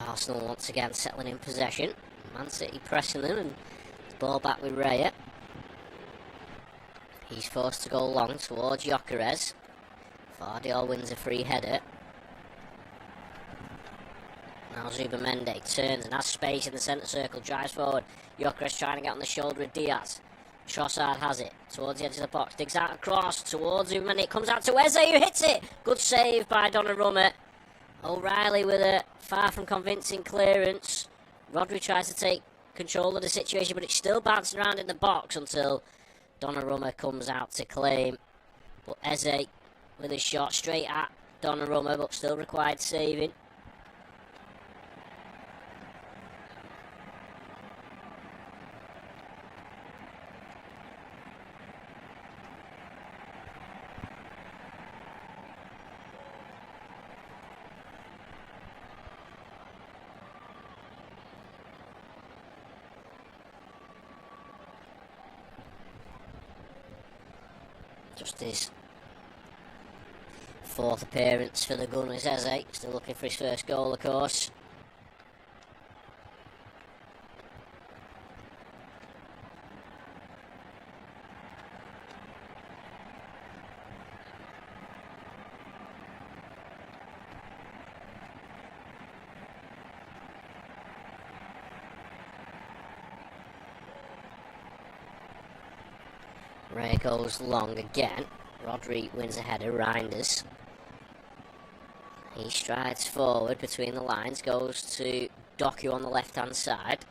Arsenal once again settling in possession. Man City pressing them, and the ball back with Raya. He's forced to go long towards Gyökeres. Vardiol wins a free header. Now Zubamendi turns and has space in the centre circle, drives forward. Gyökeres trying to get on the shoulder of Diaz. Trossard has it towards the edge of the box, digs out across towards Zubamendi. It comes out to Eze, who hits it. Good save by Donnarumma. O'Reilly with a far from convincing clearance. Rodri tries to take control of the situation, but it's still bouncing around in the box until Donnarumma comes out to claim. But Eze with a shot straight at Donnarumma, but still required saving. Just his fourth appearance for the Gunners, Eze. Still looking for his first goal, of course. Ray goes long again. Rodri wins a header. Reinders. He strides forward between the lines, goes to Doku on the left hand side.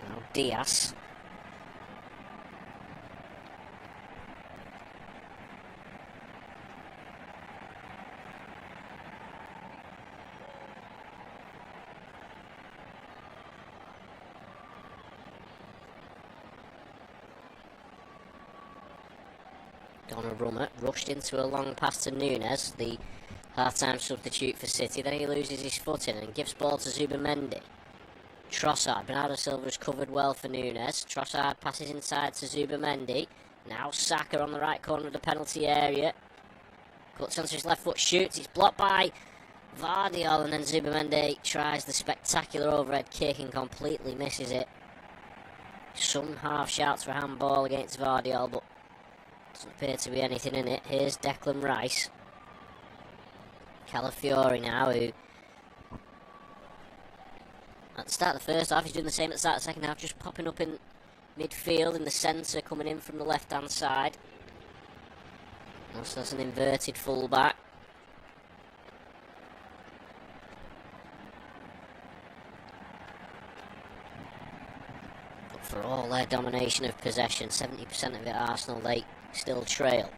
Now Diaz. Donnarumma rushed into a long pass to Nunes, the half-time substitute for City. Then he loses his footing and gives ball to Zubamendi. Trossard, Bernardo Silva's covered well for Nunes. Trossard passes inside to Zubamendi. Now Saka on the right corner of the penalty area. Cuts onto his left foot, shoots. It's blocked by Vardiol, and then Zubamendi tries the spectacular overhead kick and completely misses it. Some half shouts for handball against Vardiol, but doesn't appear to be anything in it. Here's Declan Rice. Calafiori now, who at the start of the first half, he's doing the same at the start of the second half, just popping up in midfield in the centre, coming in from the left hand side. Also, that's an inverted fullback. For all their domination of possession, 70% of it Arsenal, they still trail.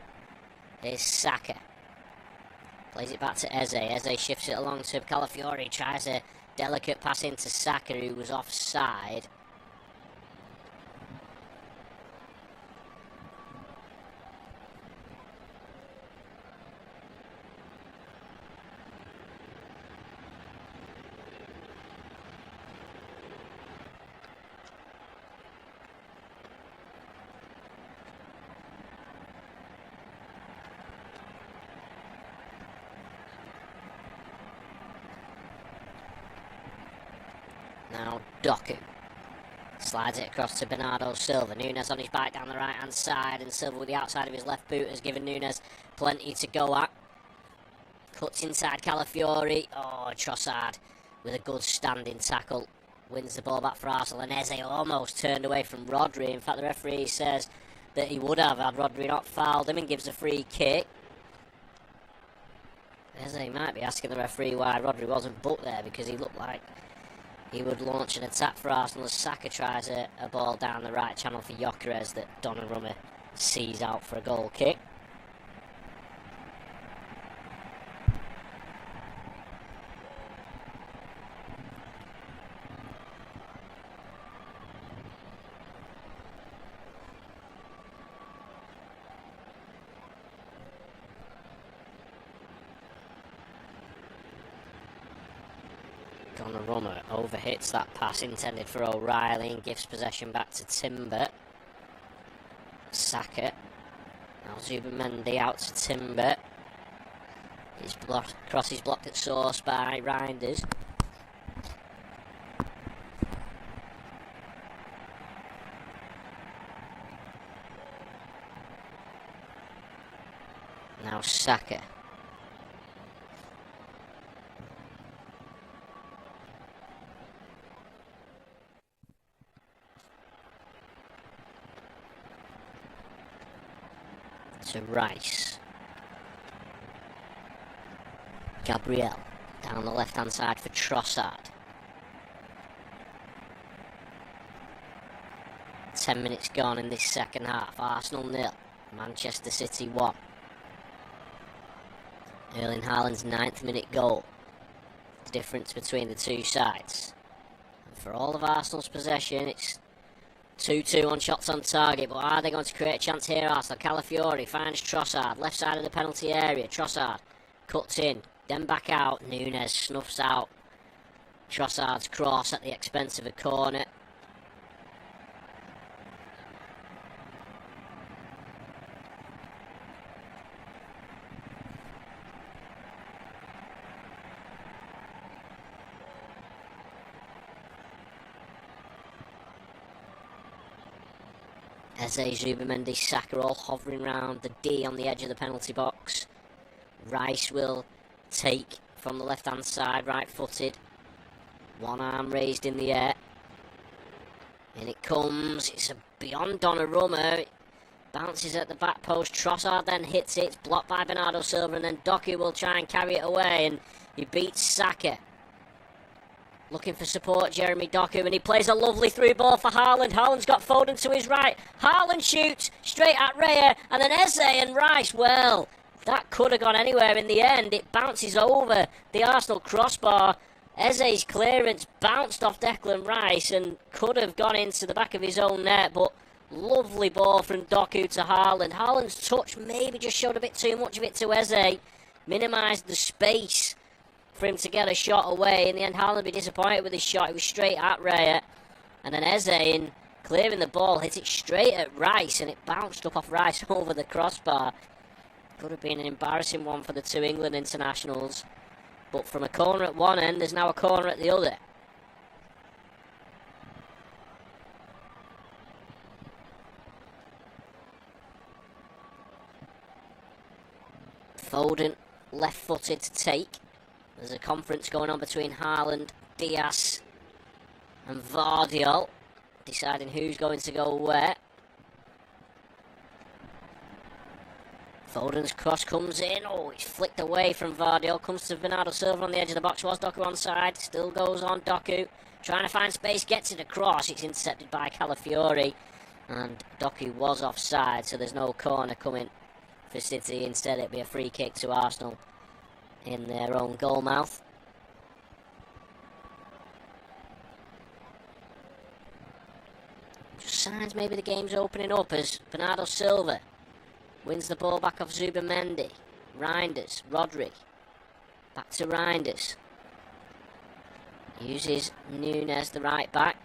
Here's Saka. Plays it back to Eze. Eze shifts it along to Calafiori. Tries a delicate pass into Saka, who was offside. Now Doku slides it across to Bernardo Silva. Nunes on his back down the right hand side, and Silva with the outside of his left boot has given Nunes plenty to go at. Cuts inside Calafiori. Oh, Trossard with a good standing tackle wins the ball back for Arsenal, and Eze almost turned away from Rodri. In fact, the referee says that he would have had Rodri not fouled him, and gives a free kick. Eze might be asking the referee why Rodri wasn't booked there, because he looked like he would launch an attack for Arsenal as Saka tries a ball down the right channel for Gyökeres that Donnarumma sees out for a goal kick. Donnarumma overhits that pass intended for O'Reilly and gives possession back to Timber. Saka. Now Zubimendi out to Timber. His cross is blocked at source by Reinders. Now Saka. To Rice. Gabriel down the left hand side for Trossard. 10 minutes gone in this second half. Arsenal 0, Manchester City 1. Erling Haaland's 9th minute goal. The difference between the two sides. And for all of Arsenal's possession, it's 2-2 on shots on target, but are they going to create a chance here? Arsenal. Calafiori finds Trossard, left side of the penalty area. Trossard cuts in, then back out. Nunes snuffs out Trossard's cross at the expense of a corner. Eze, Zubimendi, Saka all hovering around the D on the edge of the penalty box. Rice will take from the left hand side, right footed. One arm raised in the air. In it comes, it's beyond Donnarumma. It bounces at the back post. Trossard then hits it, it's blocked by Bernardo Silva, and then Doku will try and carry it away, and he beats Saka. Looking for support, Jeremy Doku, and he plays a lovely through ball for Haaland. Haaland's got Foden to his right. Haaland shoots straight at Raya, and then Eze and Rice. Well, that could have gone anywhere in the end. It bounces over the Arsenal crossbar. Eze's clearance bounced off Declan Rice and could have gone into the back of his own net, but lovely ball from Doku to Haaland. Haaland's touch maybe just showed a bit too much of it to Eze. Minimised the space for him to get a shot away. In the end, Haaland would be disappointed with his shot. It was straight at Raya. And then Eze, in clearing the ball, hit it straight at Rice, and it bounced up off Rice over the crossbar. Could have been an embarrassing one for the two England internationals. But from a corner at one end, there's now a corner at the other. Foden left-footed to take. There's a conference going on between Haaland, Diaz and Vardiol, deciding who's going to go where. Foden's cross comes in. Oh, it's flicked away from Vardiol. Comes to Bernardo Silva on the edge of the box. Was Doku on side. Still goes on. Doku trying to find space. Gets it across. It's intercepted by Calafiori. And Doku was offside, so there's no corner coming for City. Instead, it'll be a free kick to Arsenal in their own goal mouth. Just signs maybe the game's opening up as Bernardo Silva wins the ball back off Zubamendi. Reinders, Rodri. Back to Reinders. Uses Nunes, the right back.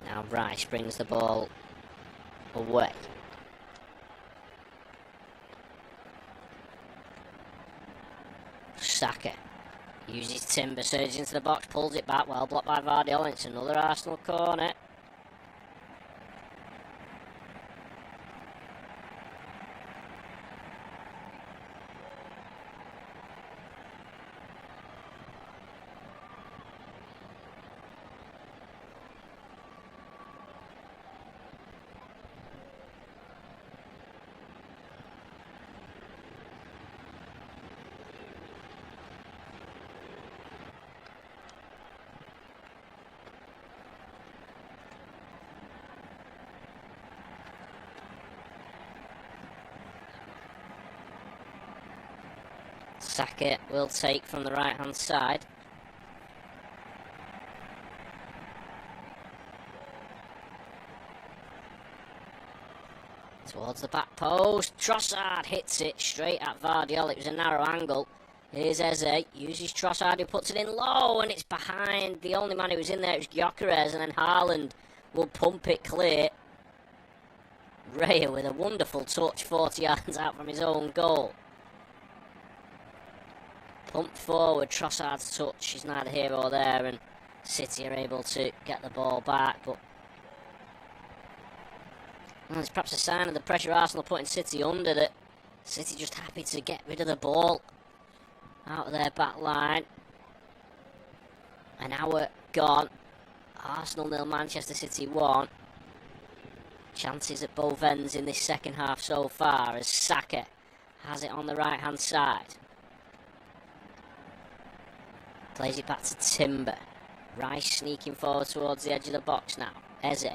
Now Rice brings the ball away. Saka uses Timber, surges into the box, pulls it back, well blocked by Vardiol. It's another Arsenal corner. Saka will take from the right hand side. Towards the back post. Trossard hits it straight at Vardiol. It was a narrow angle. Here's Eze. Uses Trossard, who puts it in low, and it's behind. The only man who was in there was Gyökeres, and then Haaland will pump it clear. Raya with a wonderful touch 40 yards out from his own goal. Pumped forward, Trossard's touch is neither here or there, and City are able to get the ball back, but well, it's perhaps a sign of the pressure Arsenal putting City under, that City just happy to get rid of the ball out of their back line. An hour gone. Arsenal 0, Manchester City 1. Chances at both ends in this second half so far, as Saka has it on the right hand side. Plays it back to Timber. Rice sneaking forward towards the edge of the box now. Eze.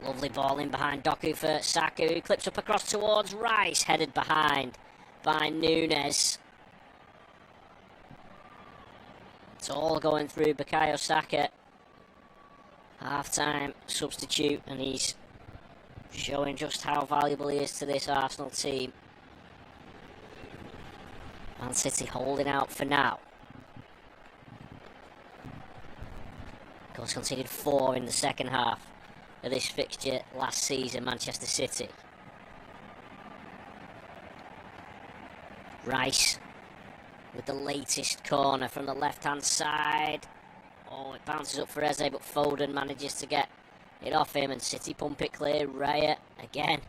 Lovely ball in behind Doku for Saka, who clips up across towards Rice. Headed behind by Nunes. It's all going through Bukayo Saka. Half-time substitute, and he's showing just how valuable he is to this Arsenal team. Man City holding out for now. Of course, conceded 4 in the second half of this fixture last season, Manchester City. Rice with the latest corner from the left-hand side. Oh, it bounces up for Eze, but Foden manages to get it off him, and City pump it clear. Raya again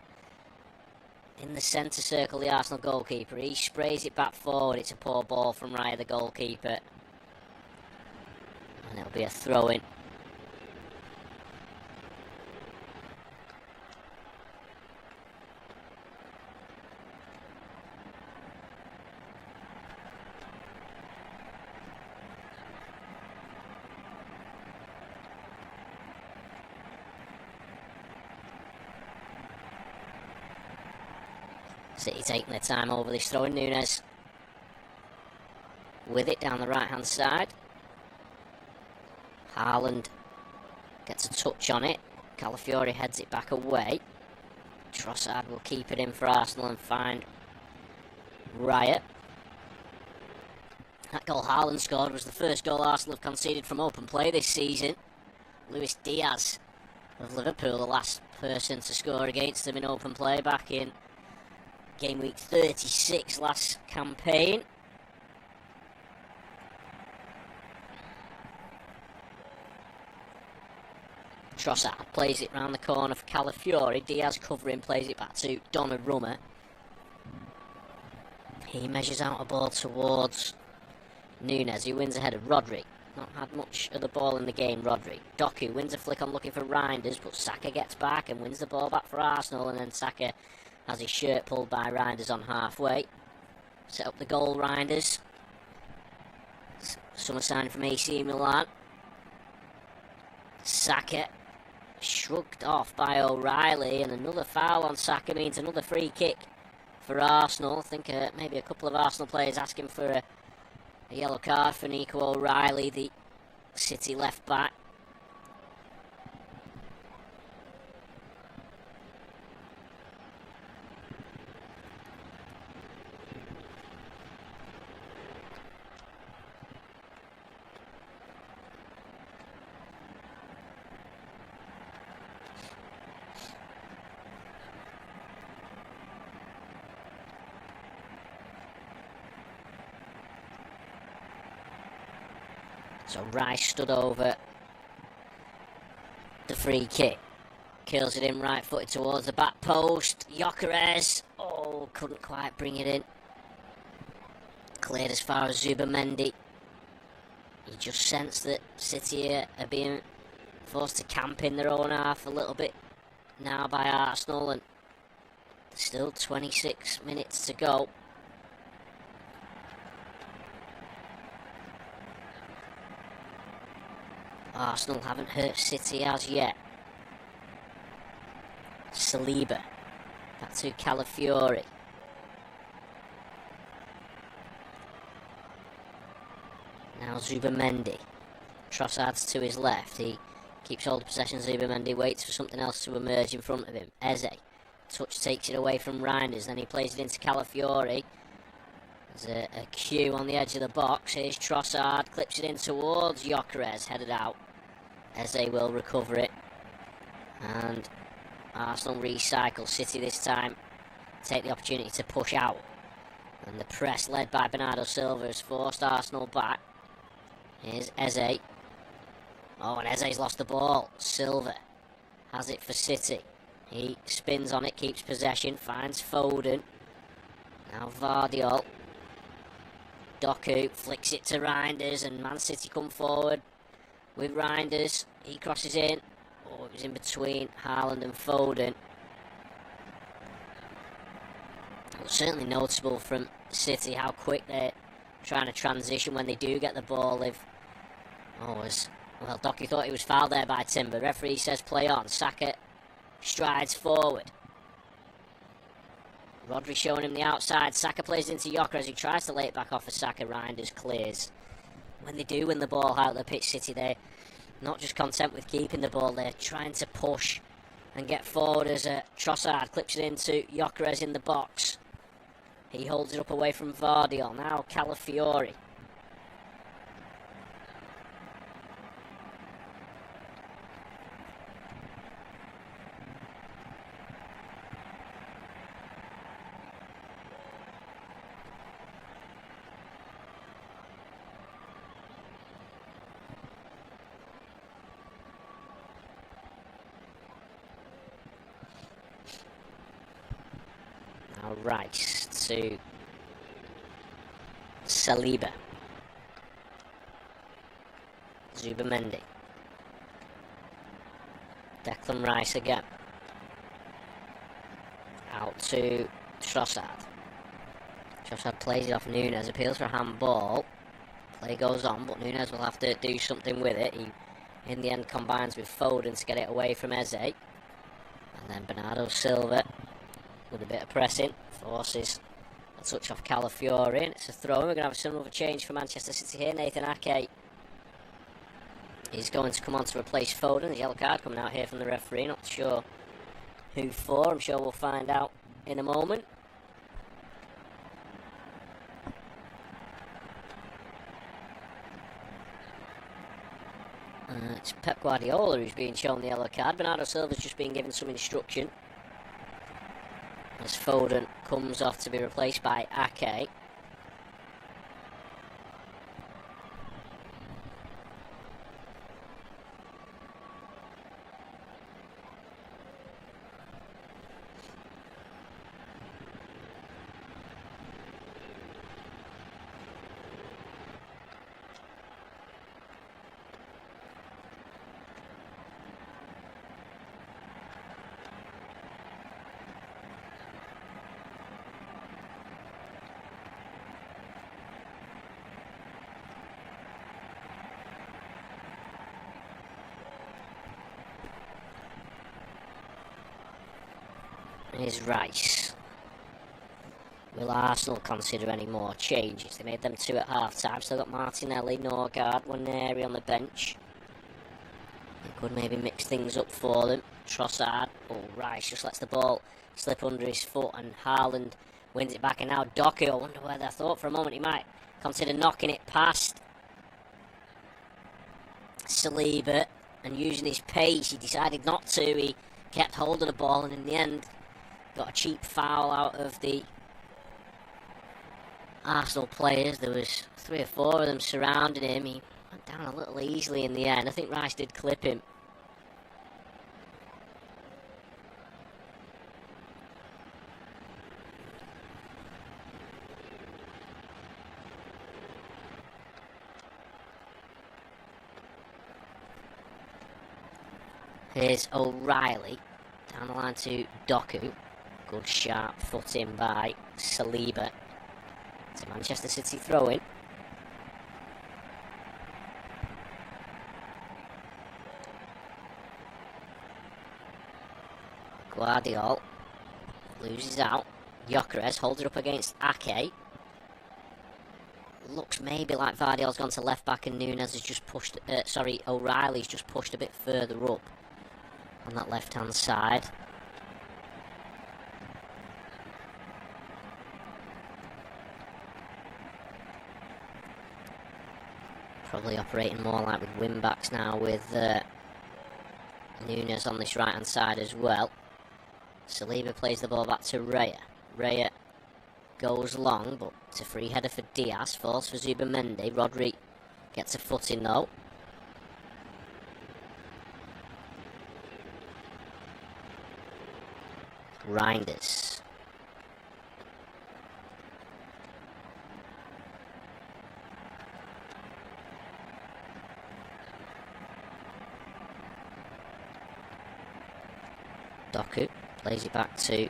in the centre circle, the Arsenal goalkeeper. He sprays it back forward. It's a poor ball from Raya, the goalkeeper. And it'll be a throw-in. City taking their time over this throw in. Nunes with it down the right hand side. Haaland gets a touch on it. Calafiori heads it back away. Trossard will keep it in for Arsenal and find Raya. That goal Haaland scored was the first goal Arsenal have conceded from open play this season. Luis Diaz of Liverpool, the last person to score against them in open play back in Game week 36 last campaign. Trossard plays it round the corner for Calafiori. Diaz covering, plays it back to Donnarumma. He measures out a ball towards Nunes, who wins ahead of Rodri. Not had much of the ball in the game, Rodri. Doku wins a flick on looking for Reinders, but Saka gets back and wins the ball back for Arsenal, and then Saka has his shirt pulled by Reinders on halfway. Set up the goal, Reinders. Summer signing from AC Milan. Saka shrugged off by O'Reilly, and another foul on Saka means another free kick for Arsenal. I think maybe a couple of Arsenal players asking for a yellow card for Nico O'Reilly, the City left back. So Rice stood over the free kick. Kills it in right footed towards the back post. Gyökeres. Oh, couldn't quite bring it in. Cleared as far as Zubamendi. You just sense that City are being forced to camp in their own half a little bit now by Arsenal, and there's still 26 minutes to go. Arsenal haven't hurt City as yet. Saliba. Back to Calafiori. Now Zubamendi. Trossard's to his left. He keeps hold of possession. Zubamendi waits for something else to emerge in front of him. Eze. Touch takes it away from Reinders. Then he plays it into Calafiori. There's a queue on the edge of the box. Here's Trossard. Clips it in towards Gyökeres. Headed out. Eze will recover it. And Arsenal recycle. City this time take the opportunity to push out. And the press led by Bernardo Silva has forced Arsenal back. Here's Eze. Oh, and Eze's lost the ball. Silva has it for City. He spins on it, keeps possession, finds Foden. Now Vardiol. Doku flicks it to Reinders, and Man City come forward with Reinders. He crosses in. Oh, it was in between Haaland and Foden. It was certainly noticeable from City how quick they're trying to transition when they do get the ball. Well, Doku thought he was fouled there by Timber. Referee says play on. Saka strides forward. Rodri showing him the outside. Saka plays into Gyökeres. He tries to lay it back off for Saka. Reinders clears. When they do win the ball out of the pitch, City, they're not just content with keeping the ball. They're trying to push and get forward as Trossard clips it into Gyökeres in the box. He holds it up away from Vardiol. Now Calafiori. Rice to Saliba. Zubamendi. Declan Rice again. Out to Trossard. Trossard plays it off Nunes, appeals for a handball. Play goes on, but Nunes will have to do something with it. He, in the end, combines with Foden to get it away from Eze. And then Bernardo Silva, with a bit of pressing, forces a touch off Calafiori, and it's a throw. We're going to have a similar change for Manchester City here. Nathan Ake is going to come on to replace Foden. The yellow card coming out here from the referee. Not sure who for. I'm sure we'll find out in a moment. It's Pep Guardiola who's being shown the yellow card. Bernardo Silva's just been given some instruction. as Foden comes off to be replaced by Ake. Is Rice. Will Arsenal consider any more changes? They made them 2 at half time. Still got Martinelli, Norgard, Waneri on the bench. They could maybe mix things up for them. Trossard. Oh, Rice just lets the ball slip under his foot, and Haaland wins it back. And now Doku. I wonder whether I thought for a moment he might consider knocking it past Saliba and using his pace. He decided not to. He kept hold of the ball, and in the end got a cheap foul out of the Arsenal players. There was 3 or 4 of them surrounding him. He went down a little easily in the end. I think Rice did clip him. Here's O'Reilly down the line to Doku. Good sharp foot in by Saliba. It's a Manchester City throw-in. Guardiola loses out. Gyökeres holds it up against Ake. Looks maybe like Vardiol's gone to left back and Núñez has just pushed... O'Reilly's just pushed a bit further up on that left-hand side. Probably operating more like with wing-backs now, with Núñez on this right-hand side as well. Saliba plays the ball back to Raya. Raya goes long, but it's a free header for Diaz. Falls for Zubamendi. Rodri gets a foot in though. Reinders. Doku plays it back to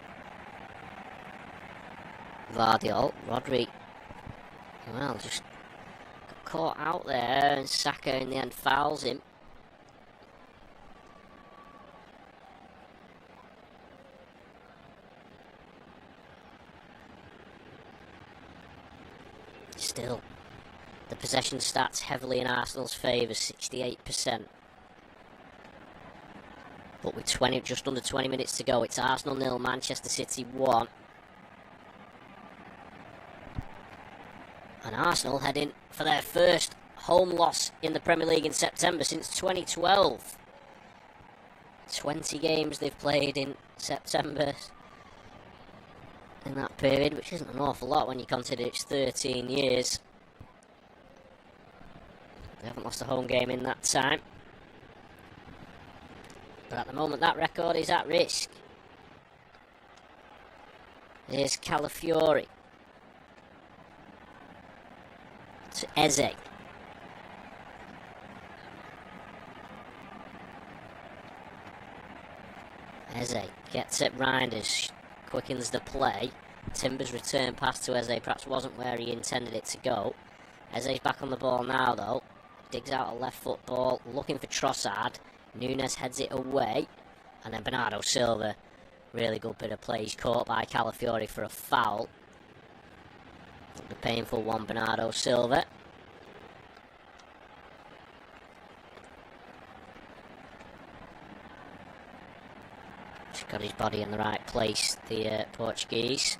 Vardiol. Rodri, well, just got caught out there, and Saka in the end fouls him. Still, the possession stats heavily in Arsenal's favour, 68%. But with just under 20 minutes to go, it's Arsenal 0, Manchester City 1. And Arsenal heading for their first home loss in the Premier League in September since 2012. 20 games they've played in September in that period, which isn't an awful lot when you consider it's 13 years. They haven't lost a home game in that time. But at the moment that record is at risk. Here's Calafiori to Eze. Eze gets it, Reinders quickens the play. Timber's return pass to Eze perhaps wasn't where he intended it to go. Eze's back on the ball now though. Digs out a left foot ball, looking for Trossard. Núñez heads it away, and then Bernardo Silva, really good bit of play. He's caught by Calafiori for a foul. The painful one, Bernardo Silva. Just got his body in the right place, the Portuguese.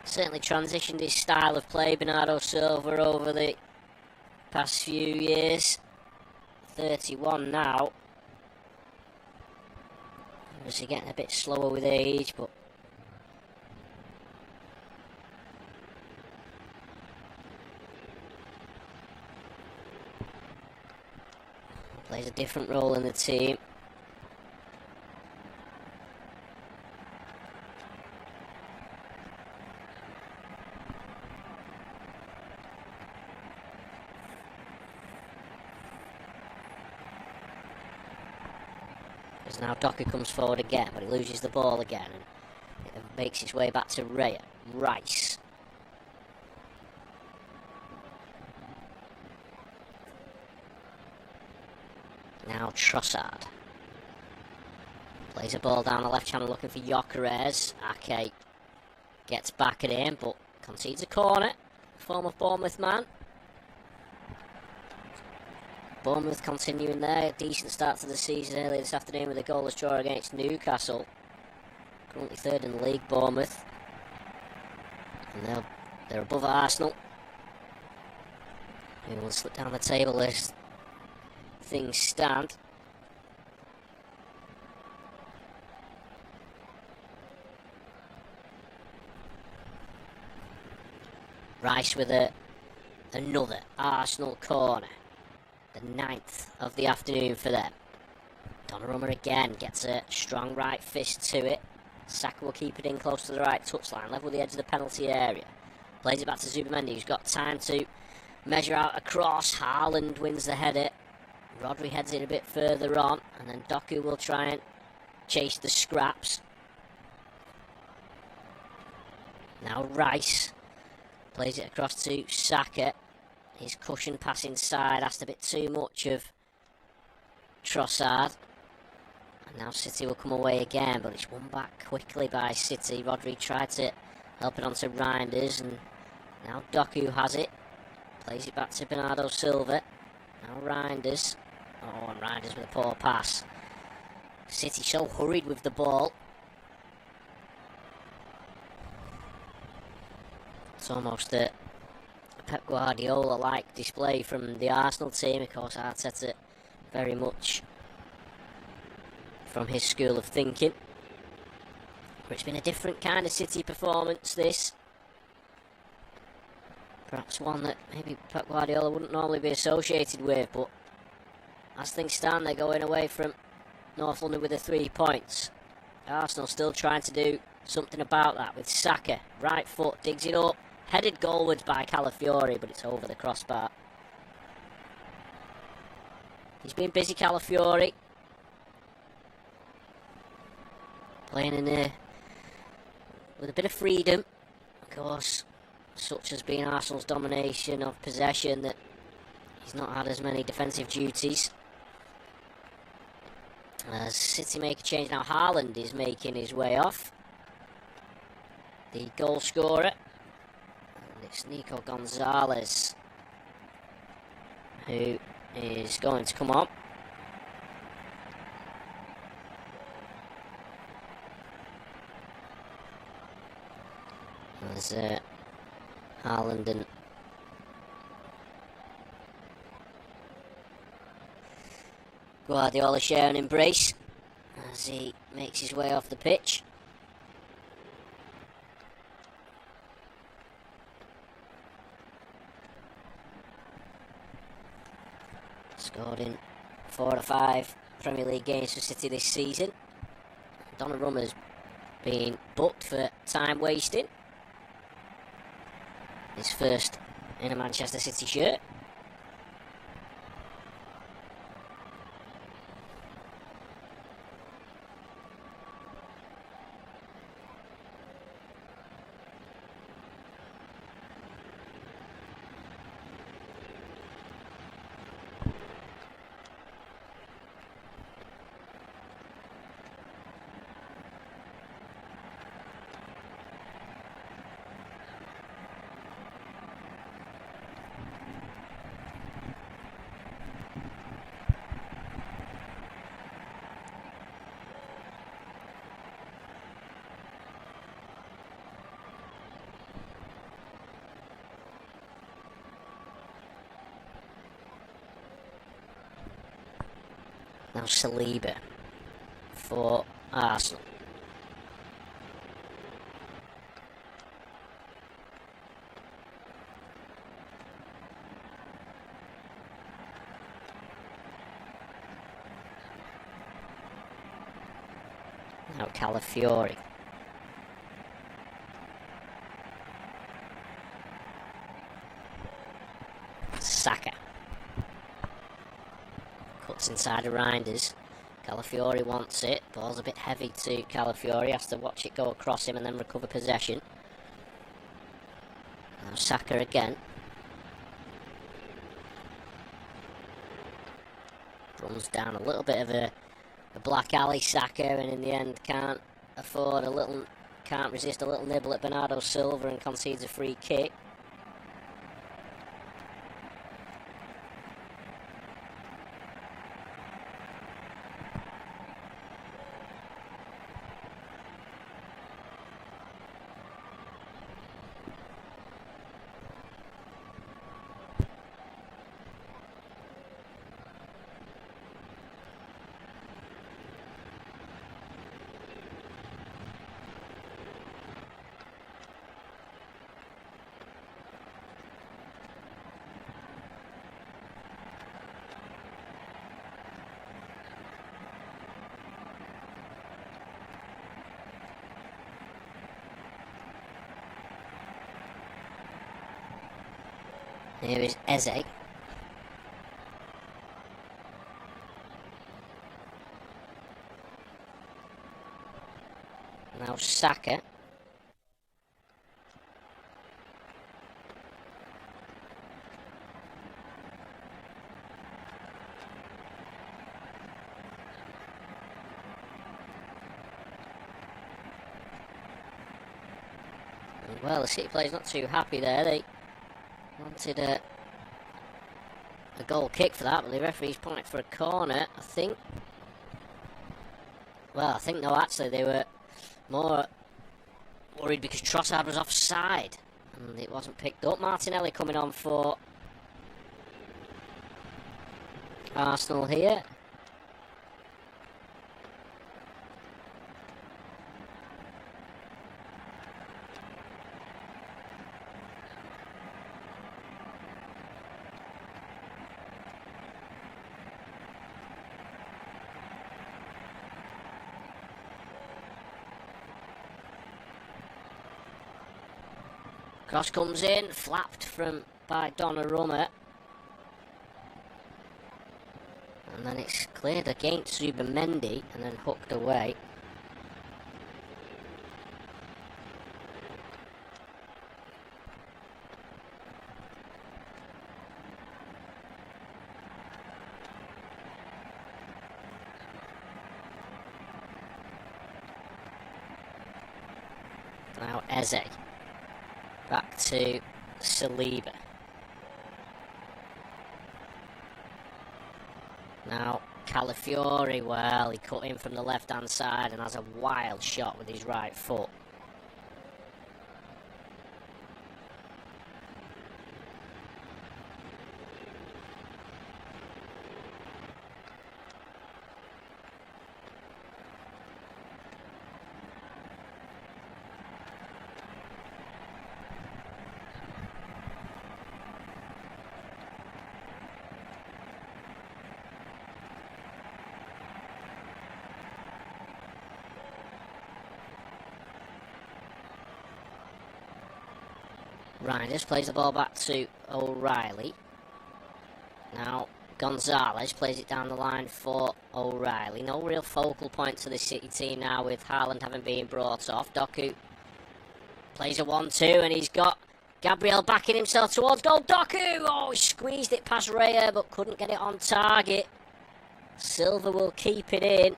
Certainly transitioned his style of play, Bernardo Silva, over the past few years. 31 now. Obviously getting a bit slower with age, but plays a different role in the team. As now Doku comes forward again, but he loses the ball again, and it makes its way back to Rice. Now Trossard. Plays a ball down the left channel looking for Gyökeres. Ake gets back at him, but concedes a corner. Former Bournemouth man. Bournemouth continuing their decent start to the season earlier this afternoon with a goalless draw against Newcastle. Currently third in the league, Bournemouth. And they're above Arsenal, who will slip down the table as things stand. Rice with another Arsenal corner. The 9th of the afternoon for them. Donnarumma again gets a strong right fist to it. Saka will keep it in close to the right touchline, level with the edge of the penalty area. Plays it back to Zubimendi, who's got time to measure out a cross. Haaland wins the header. Rodri heads it a bit further on, and then Doku will try and chase the scraps. Now Rice plays it across to Saka. His cushion pass inside asked a bit too much of Trossard. And now City will come away again, but it's won back quickly by City. Rodri tried to help it onto Reinders, and now Doku has it. Plays it back to Bernardo Silva. Now Reinders. Oh, and Reinders with a poor pass. City so hurried with the ball. It's almost a Pep Guardiola-like display from the Arsenal team. Of course, Arteta very much from his school of thinking. But it's been a different kind of City performance, this. Perhaps one that maybe Pep Guardiola wouldn't normally be associated with, but as things stand, they're going away from North London with the 3 points. Arsenal still trying to do something about that with Saka. Right foot, digs it up. Headed goalwards by Calafiori, but it's over the crossbar. He's been busy, Calafiori. Playing in there with a bit of freedom. Of course, such has been Arsenal's domination of possession that he's not had as many defensive duties. As City make a change now, Haaland is making his way off. The goal scorer. It's Nico Gonzalez who is going to come on. There's Haaland and Guardiola share an embrace as he makes his way off the pitch. Scored in 4 or 5 Premier League games for City this season. Donnarumma's been booked for time wasting. His first in a Manchester City shirt. Now Saliba for Arsenal. Now Calafiori. Saka. Cuts inside of Reinders. Calafiori wants it. Ball's a bit heavy to Calafiori. Has to watch it go across him and then recover possession. Now Saka again. Runs down a little bit of a black alley, Saka, and in the end can't resist a little nibble at Bernardo Silva and concedes a free kick. Here is Eze. Now Saka. Well, the City player's not too happy there. They wanted a goal kick for that, but the referee's pointed for a corner, I think. Well, I think no, actually, they were more worried because Trossard was offside and it wasn't picked up. Martinelli coming on for Arsenal here. Cross comes in, flapped by Donnarumma. And then it's cleared against Zubimendi and then hooked away. Now Eze. Back to Saliba. Now Calafiori, well, he cut in from the left hand side and has a wild shot with his right foot. Reinders plays the ball back to O'Reilly. Now Gonzalez plays it down the line for O'Reilly. No real focal point to the City team now with Haaland having been brought off. Doku plays a 1-2 and he's got Gabriel backing himself towards goal. Doku! Oh, he squeezed it past Raya but couldn't get it on target. Silva will keep it in.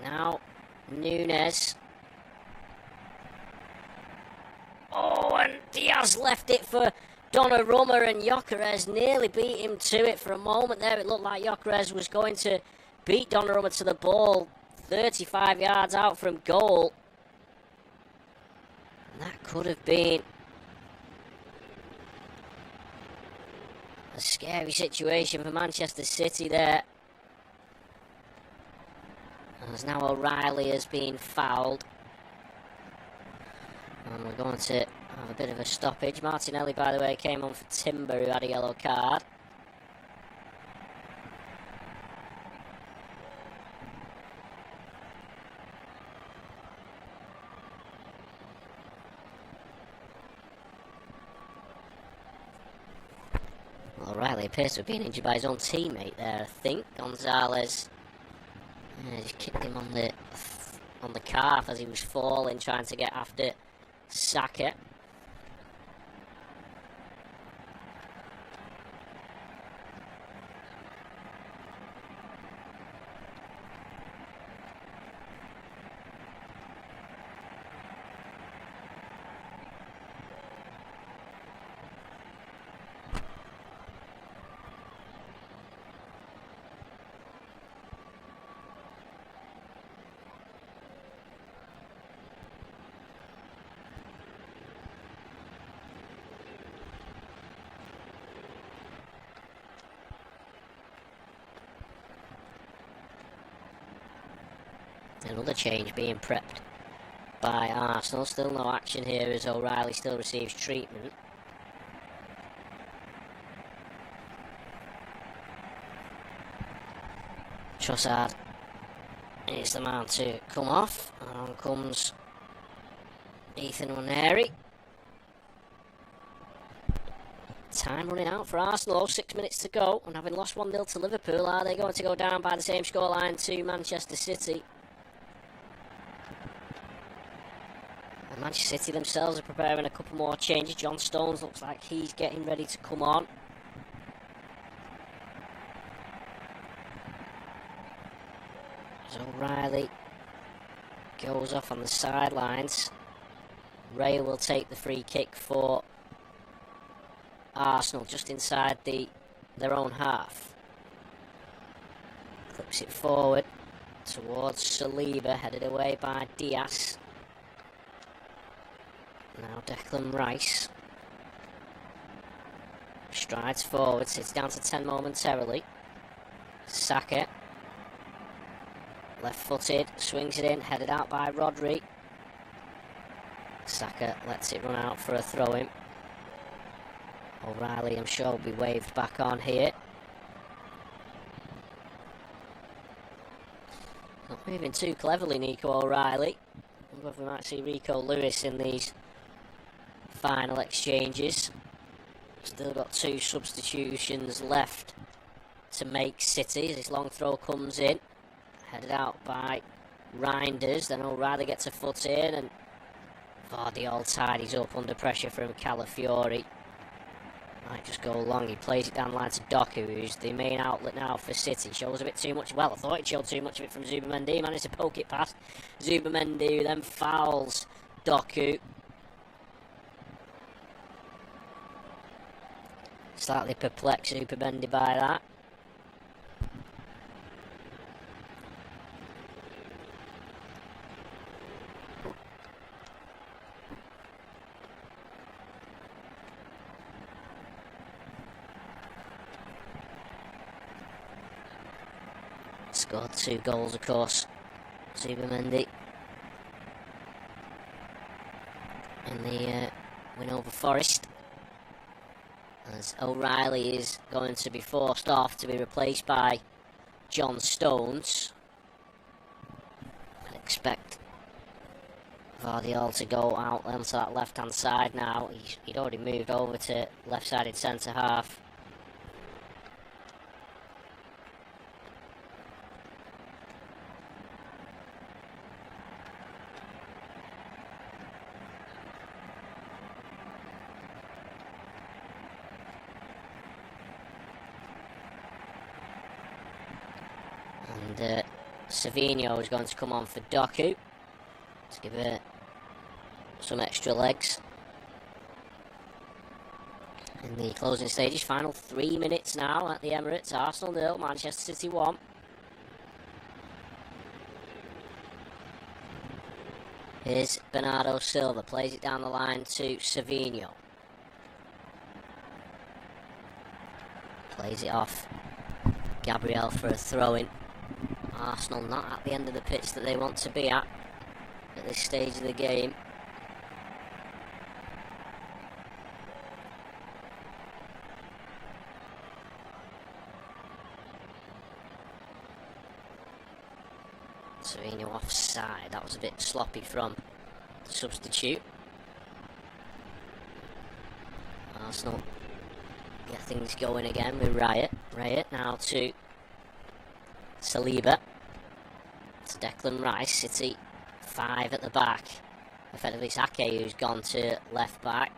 Now Nunes. Oh, and Diaz left it for Donnarumma, and Gyökeres nearly beat him to it for a moment there. It looked like Gyökeres was going to beat Donnarumma to the ball 35 yards out from goal. And that could have been A scary situation for Manchester City there. As now O'Reilly has been fouled. And we're going to have a bit of a stoppage. Martinelli, by the way, came on for Timber, who had a yellow card. O'Reilly appears to have been injured by his own teammate there, I think. Gonzalez just kicked him on the calf as he was falling, trying to get after Saka. Another change being prepped by Arsenal. Still no action here as O'Reilly still receives treatment. Trossard is the man to come off. And on comes Ethan Oneri. Time running out for Arsenal. 6 minutes to go. And having lost 1-0 to Liverpool, are they going to go down by the same scoreline to Manchester City? And Manchester City themselves are preparing a couple more changes. John Stones looks like he's getting ready to come on. So O'Reilly goes off on the sidelines. Ray will take the free kick for Arsenal just inside their own half. Clips it forward towards Saliba, headed away by Diaz. Now Declan Rice strides forward, sits down to 10 momentarily. Saka, left-footed, swings it in, headed out by Rodri. Saka lets it run out for a throw-in. O'Reilly, I'm sure, will be waved back on here. Not moving too cleverly, Nico O'Reilly. I wonder if we might see Rico Lewis in these final exchanges. Still got 2 substitutions left to make City. This long throw comes in, headed out by Reinders. Then O'Reilly gets a foot in, and Vardy tidies up under pressure from Calafiori. Might just go long. He plays it down the line to Doku, who's the main outlet now for City. Shows a bit too much. Well, I thought it showed too much of it from Zubamendi. Managed to poke it past Zubamendi, who then fouls Doku. Slightly perplexed Zubamendi by that. Scored 2 goals, of course, Zubamendi, in the win over Forest, as O'Reilly is going to be forced off to be replaced by John Stones. I expect Vardy to go out onto that left-hand side now. He'd already moved over to left-sided centre-half. And Savinho is going to come on for Doku to give it some extra legs in the closing stages. Final 3 minutes now at the Emirates. Arsenal 0, Manchester City 1. Here's Bernardo Silva, plays it down the line to Savinho. Plays it off. Gabriel for a throw-in. Arsenal not at the end of the pitch that they want to be at this stage of the game. Sereno offside. That was a bit sloppy from the substitute. Arsenal get things going again with Riot. Riot now to Saliba. To Declan Rice. City 5 at the back. Effectively it's Ake who's gone to left back.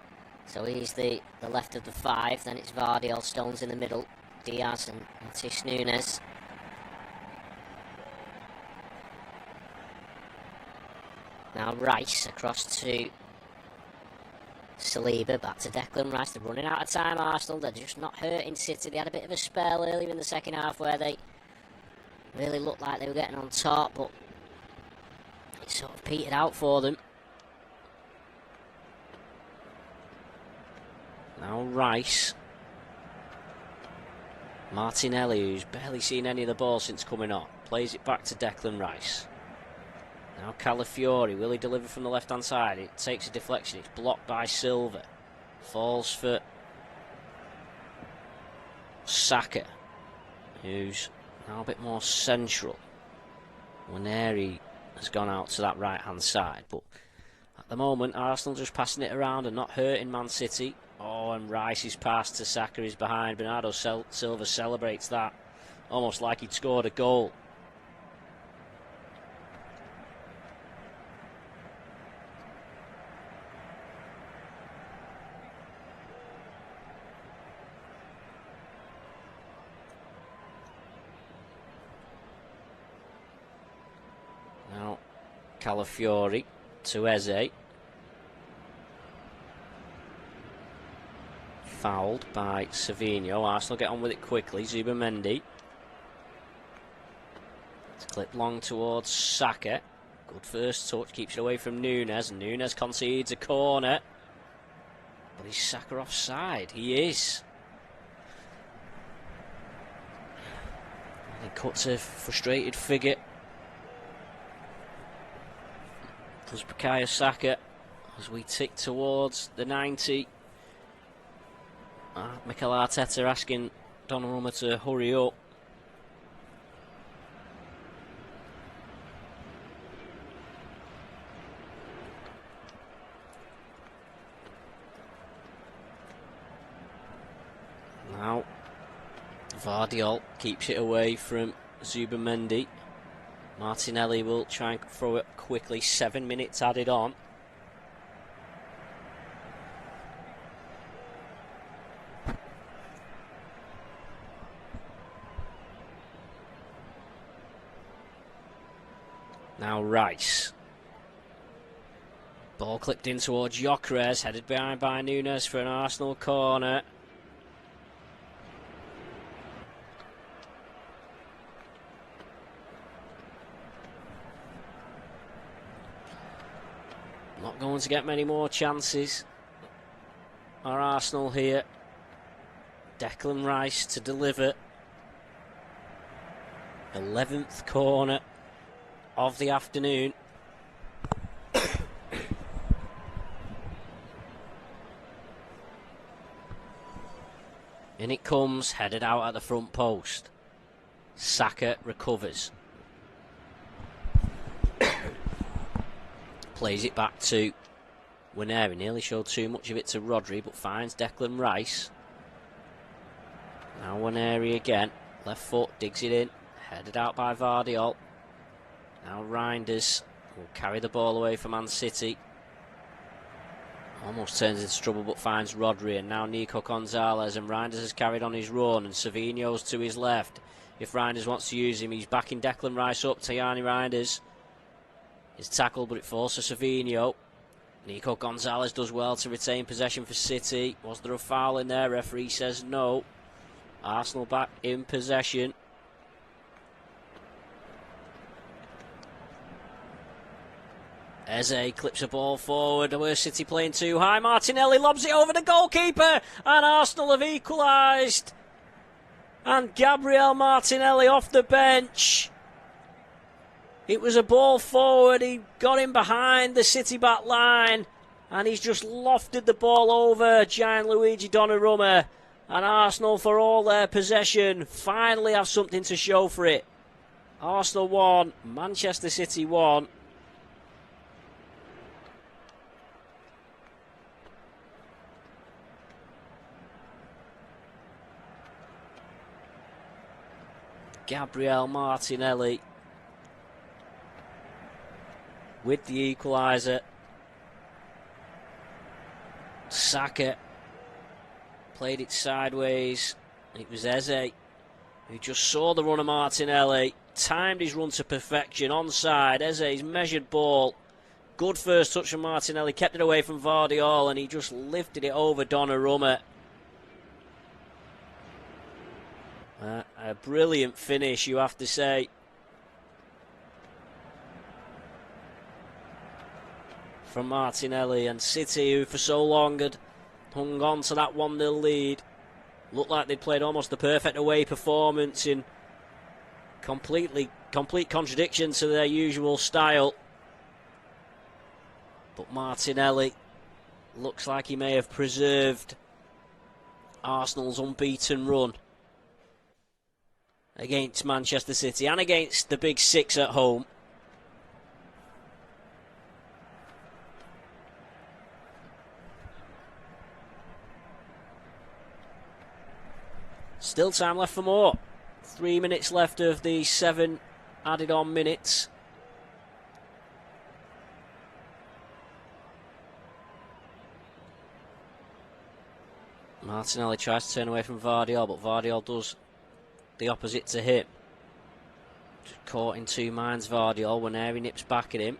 So he's the left of the 5. Then it's Vardy, Stones in the middle. Diaz and Tish Nunes. Now Rice across to Saliba, back to Declan Rice. They're running out of time, Arsenal. They're just not hurting City. They had a bit of a spell earlier in the second half where they really looked like they were getting on top, but it sort of petered out for them. Now Rice. Martinelli, who's barely seen any of the ball since coming on, plays it back to Declan Rice. Now Calafiori, will he deliver from the left-hand side? It takes a deflection, it's blocked by Silva. Falls for Saka, who's now a bit more central. Waneri has gone out to that right-hand side, but at the moment Arsenal just passing it around and not hurting Man City. Oh, and Rice's pass to Saka is behind. Bernardo Silva celebrates that, almost like he'd scored a goal. Now, Calafiori to Eze. Fouled by Savinho. Arsenal get on with it quickly. Zubimendi. It's clipped long towards Saka. Good first touch. Keeps it away from Nunes. Nunes concedes a corner. But is Saka offside? He is. And he cuts a frustrated figure. Does Bukayo Saka as we tick towards the 90. Mikel Arteta asking Donnarumma to hurry up. Now Vardiol keeps it away from Zubimendi. Martinelli will try and throw it quickly. 7 minutes added on. Now Rice. Ball clipped in towards Gyökeres, headed behind by Nunes for an Arsenal corner. Not going to get many more chances. Are Arsenal here? Declan Rice to deliver. 11th corner of the afternoon. In it comes, headed out at the front post. Saka recovers. Plays it back to Waneri. Nearly showed too much of it to Rodri, but finds Declan Rice. Now Waneri again. Left foot, digs it in. Headed out by Vardiol. Now Reinders will carry the ball away for Man City. Almost turns into trouble but finds Rodri, and now Nico Gonzalez, and Reinders has carried on his run, and Savinho's to his left. If Reinders wants to use him, he's backing Declan Rice up. Tajani Reinders is tackled, but it falls to Savinho. Nico Gonzalez does well to retain possession for City. Was there a foul in there? Referee says no. Arsenal back in possession. Eze clips a ball forward. Where's City playing too high? Martinelli lobs it over the goalkeeper, and Arsenal have equalised. And Gabriel Martinelli off the bench. It was a ball forward. He got in behind the City back line. And he's just lofted the ball over Gianluigi Donnarumma. And Arsenal, for all their possession, finally have something to show for it. Arsenal 1, Manchester City 1. Gabriel Martinelli with the equaliser. Saka played it sideways. It was Eze who just saw the run of Martinelli, timed his run to perfection, onside. Eze's measured ball. Good first touch from Martinelli, kept it away from Vardiol, and he just lifted it over Donnarumma. A brilliant finish, you have to say. From Martinelli, and City, who for so long had hung on to that 1-0 lead, looked like they'd played almost the perfect away performance in complete contradiction to their usual style. But Martinelli looks like he may have preserved Arsenal's unbeaten run against Manchester City and against the Big Six at home. Still time left for more. 3 minutes left of the 7 added on minutes. Martinelli tries to turn away from Vardiol, but Vardiol does the opposite to him. Just caught in two minds, Vardiol, when Airy nips back at him.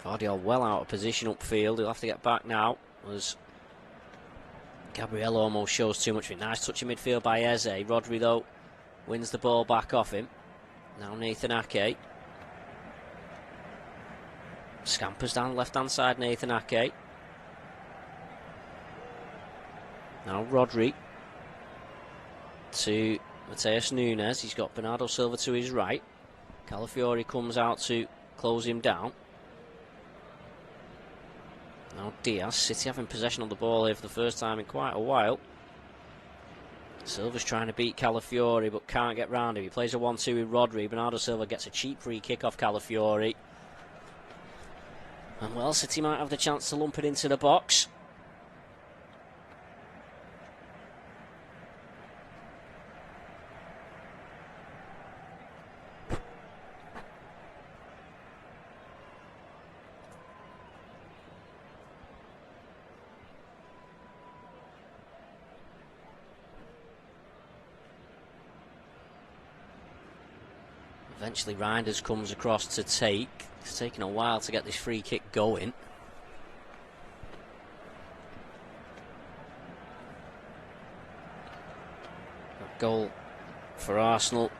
Vardiol well out of position upfield. He'll have to get back now, as Gabriel almost shows too much. Nice touch in midfield by Eze. Rodri, though, wins the ball back off him. Now Nathan Ake. Scampers down left-hand side, Nathan Ake. Now Rodri to Mateus Nunes. He's got Bernardo Silva to his right. Calafiori comes out to close him down. Now Diaz. City having possession of the ball here for the first time in quite a while. Silva's trying to beat Calafiori but can't get round him. He plays a 1-2 with Rodri. Bernardo Silva gets a cheap free kick off Calafiori. And well, City might have the chance to lump it into the box. Eventually Reinders comes across to take. It's taken a while to get this free kick going. A goal for Arsenal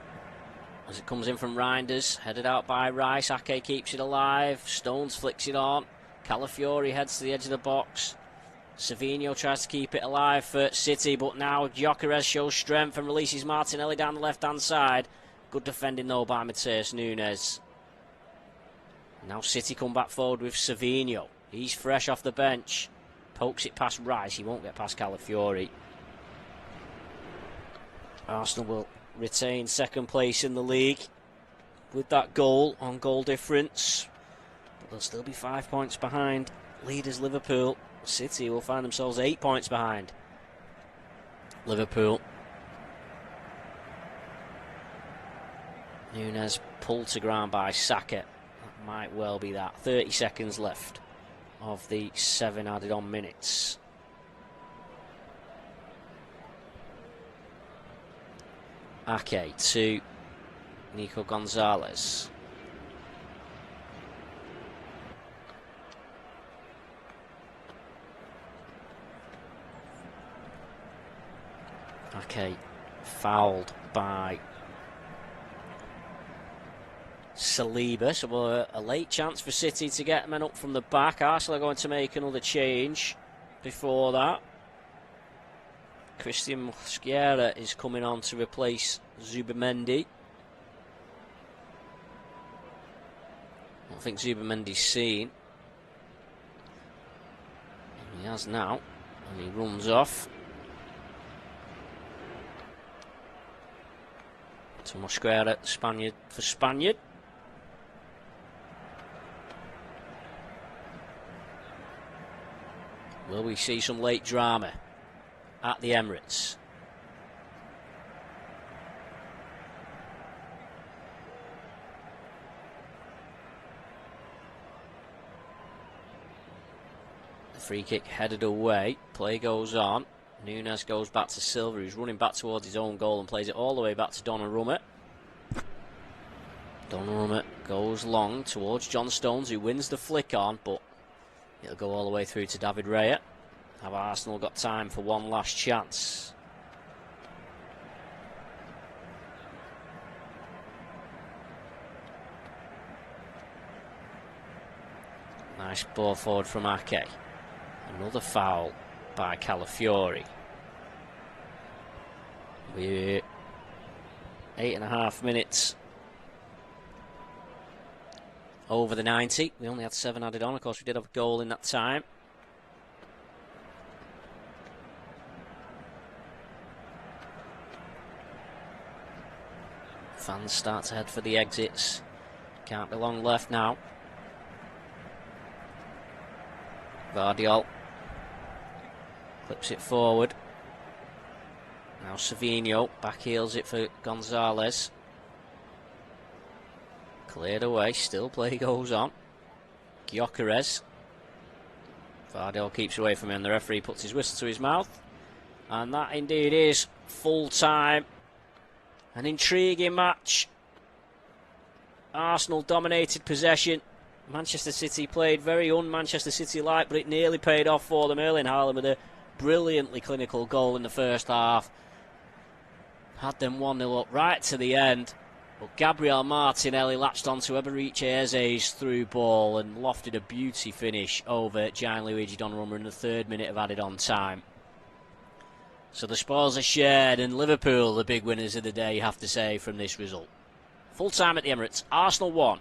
as it comes in from Reinders, headed out by Rice. Ake keeps it alive. Stones flicks it on. Calafiori heads to the edge of the box. Savinho tries to keep it alive for City, but now Gyökeres shows strength and releases Martinelli down the left-hand side. Good defending though by Mateus Nunes. Now City come back forward with Savinho. He's fresh off the bench. Pokes it past Rice. He won't get past Calafiori. Arsenal will retain second place in the league with that goal on goal difference. But they'll still be 5 points behind leaders Liverpool. City will find themselves 8 points behind Liverpool. Nunes pulled to ground by Saka. That might well be that. 30 seconds left of the 7 added on minutes. Ake to Nico Gonzalez. Ake fouled by Saliba, so a late chance for City to get men up from the back. Arsenal are going to make another change before that. Christian Mosquera is coming on to replace Zubamendi. I don't think Zubamendi's seen. He has now, and he runs off to Mosquera, Spaniard for Spaniard. Will we see some late drama at the Emirates? The free kick headed away. Play goes on. Nunes goes back to Silva, who's running back towards his own goal and plays it all the way back to Donnarumma. Donnarumma goes long towards John Stones, who wins the flick on, but it'll go all the way through to David Raya. Have Arsenal got time for one last chance? Nice ball forward from Ake. Another foul by Calafiori. We're 8.5 minutes over the 90. We only had 7 added on. Of course, we did have a goal in that time. Fans start to head for the exits. Can't be long left now. Vardiol clips it forward. Now Savinho backheels it for Gonzalez. Cleared away, still play goes on. Gyökeres. Vardiol keeps away from him. The referee puts his whistle to his mouth. And that indeed is full time. An intriguing match. Arsenal dominated possession. Manchester City played very un-Manchester City-like, but it nearly paid off for them. Erling Haaland with a brilliantly clinical goal in the first half. Had them 1-0 up right to the end. But Gabriel Martinelli latched onto Eberechi Eze's through ball and lofted a beauty finish over Gianluigi Donnarumma in the 3rd minute of added on time. So the spoils are shared, and Liverpool, the big winners of the day, you have to say, from this result. Full time at the Emirates. Arsenal 1.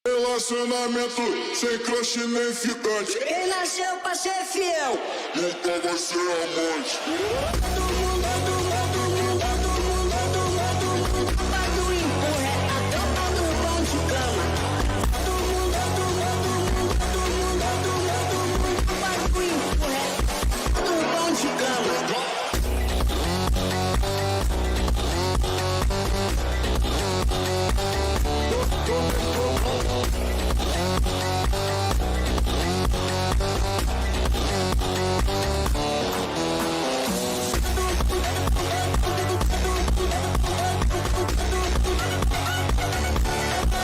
Relacionamento sem crush nem ficante. Quem nasceu pra ser fiel? Nunca vai ser amante. Todo mundo